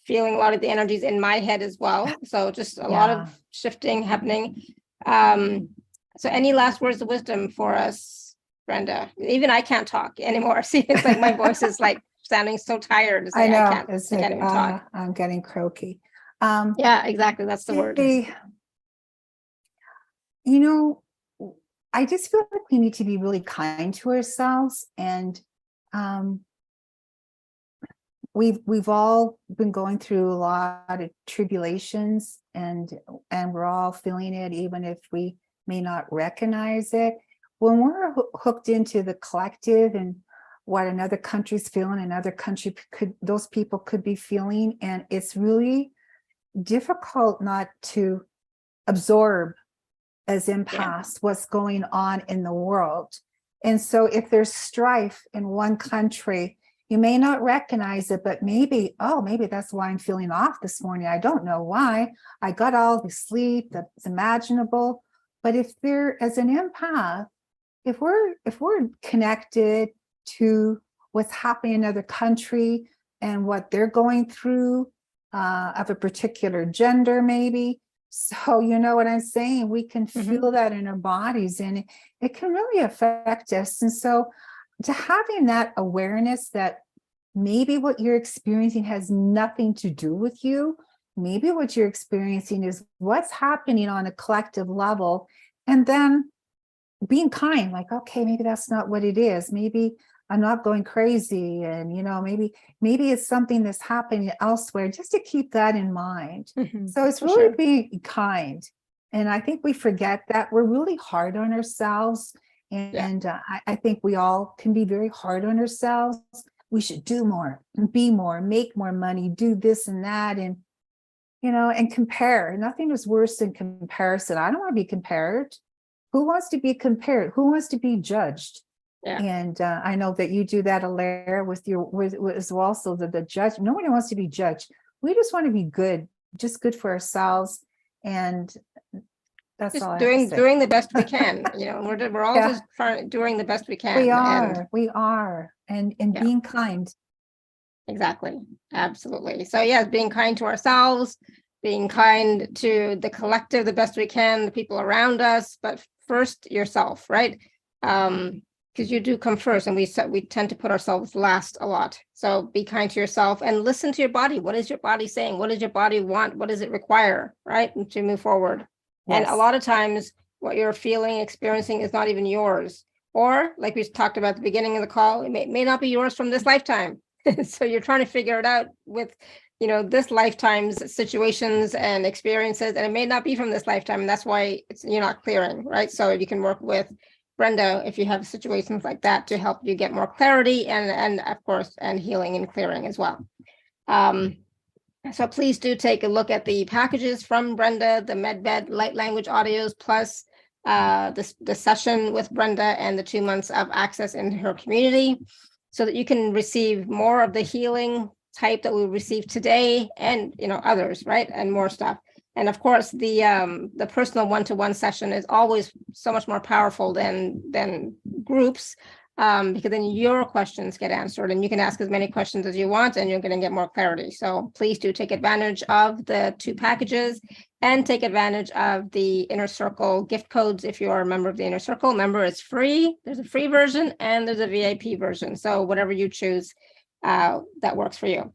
A: feeling a lot of the energies in my head as well. So just a lot of shifting happening. So any last words of wisdom for us, Brenda? Even I can't talk anymore. See, it's like my voice is like sounding so tired. It's like,
B: I know.
A: I can't even talk.
B: I'm getting croaky.
A: Yeah, exactly. That's the word.
B: You know, I just feel like we need to be really kind to ourselves, and we've all been going through a lot of tribulations, and we're all feeling it, even if we may not recognize it. When we're hooked into the collective and what another country's feeling, another country those people could be feeling, and it's really difficult not to absorb as empaths what's going on in the world. And so if there's strife in one country, you may not recognize it, but maybe that's why I'm feeling off this morning. I don't know why. I got all the sleep that's imaginable. But if they're, as an empath, if we're connected to what's happening in another country and what they're going through, of a particular gender, maybe. So you know what I'm saying? We can feel that in our bodies, and it can really affect us. And so to having that awareness that maybe what you're experiencing has nothing to do with you, maybe what you're experiencing is what's happening on a collective level, and then being kind, like, okay, maybe that's not what it is. Maybe I'm not going crazy. And, maybe it's something that's happening elsewhere, just to keep that in mind. So it's really being kind. And I think we forget that we're really hard on ourselves. And I think we all can be very hard on ourselves. We should do more, be more, make more money, do this and that. And, and compare. Nothing is worse than comparison. I don't want to be compared. Who wants to be compared? Who wants to be judged? Yeah. And I know that you do that, Alaire, with as well. So the judge, nobody wants to be judged. We just want to be good, just good for ourselves. And that's just all
A: doing the best we can. We're all just doing the best we can.
B: We are. And being kind.
A: Exactly. Absolutely. So being kind to ourselves, being kind to the collective, the best we can, the people around us, but first yourself, right? Because you do come first, and we tend to put ourselves last a lot. So be kind to yourself and listen to your body. What is your body saying? What does your body want? What does it require, right? And to move forward. Yes. And a lot of times what you're feeling, experiencing is not even yours. Or like we talked about at the beginning of the call, it may not be yours from this lifetime. So you're trying to figure it out with this lifetime's situations and experiences, and it may not be from this lifetime, and that's why you're not clearing, right? So you can work with Brenda if you have situations like that to help you get more clarity and of course, and healing and clearing as well. So please do take a look at the packages from Brenda, the MedBed light language audios, plus the session with Brenda and the 2 months of access into her community, so that you can receive more of the healing type that we received today, and others, right, and more stuff. And of course, the personal one-to-one session is always so much more powerful than groups, because then your questions get answered, and you can ask as many questions as you want, and you're going to get more clarity. So please do take advantage of the 2 packages, and take advantage of the Inner Circle gift codes. If you are a member of the Inner Circle, remember it's free. There's a free version and there's a VIP version. So whatever you choose, that works for you.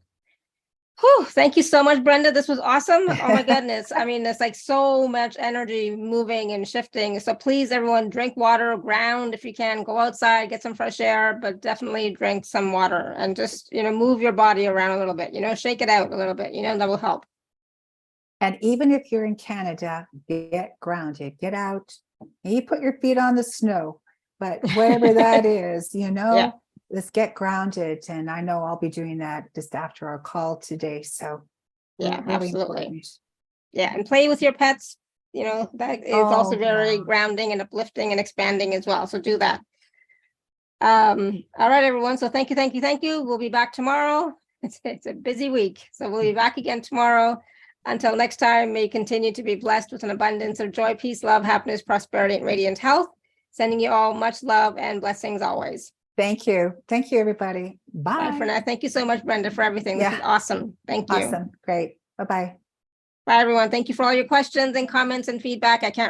A: Whew, thank you so much, Brenda. This was awesome. Oh my goodness. I mean, it's like so much energy moving and shifting. So please, everyone, drink water, ground if you can, go outside, get some fresh air, but definitely drink some water, and just, move your body around a little bit, shake it out a little bit, that will help.
B: And even if you're in Canada, get grounded, get out. You put your feet on the snow, but whatever that is,
A: Yeah.
B: let's get grounded. And I know I'll be doing that just after our call today. So
A: Yeah,
B: really
A: absolutely.
B: important.
A: Yeah, and play with your pets. That is also
B: Oh,
A: very
B: yeah.
A: grounding and uplifting and expanding as well. So do that. All right, everyone. So thank you. We'll be back tomorrow. It's a busy week. So we'll be back again tomorrow. Until next time, may you continue to be blessed with an abundance of joy, peace, love, happiness, prosperity, and radiant health. Sending you all much love and blessings always.
B: Thank you. Thank you, everybody.
A: Bye
B: Bye.
A: for now. Thank you so much, Brenda, for everything. This is awesome. Thank you.
B: Awesome. Great. Bye-bye.
A: Bye, everyone. Thank you for all your questions and comments and feedback. I can't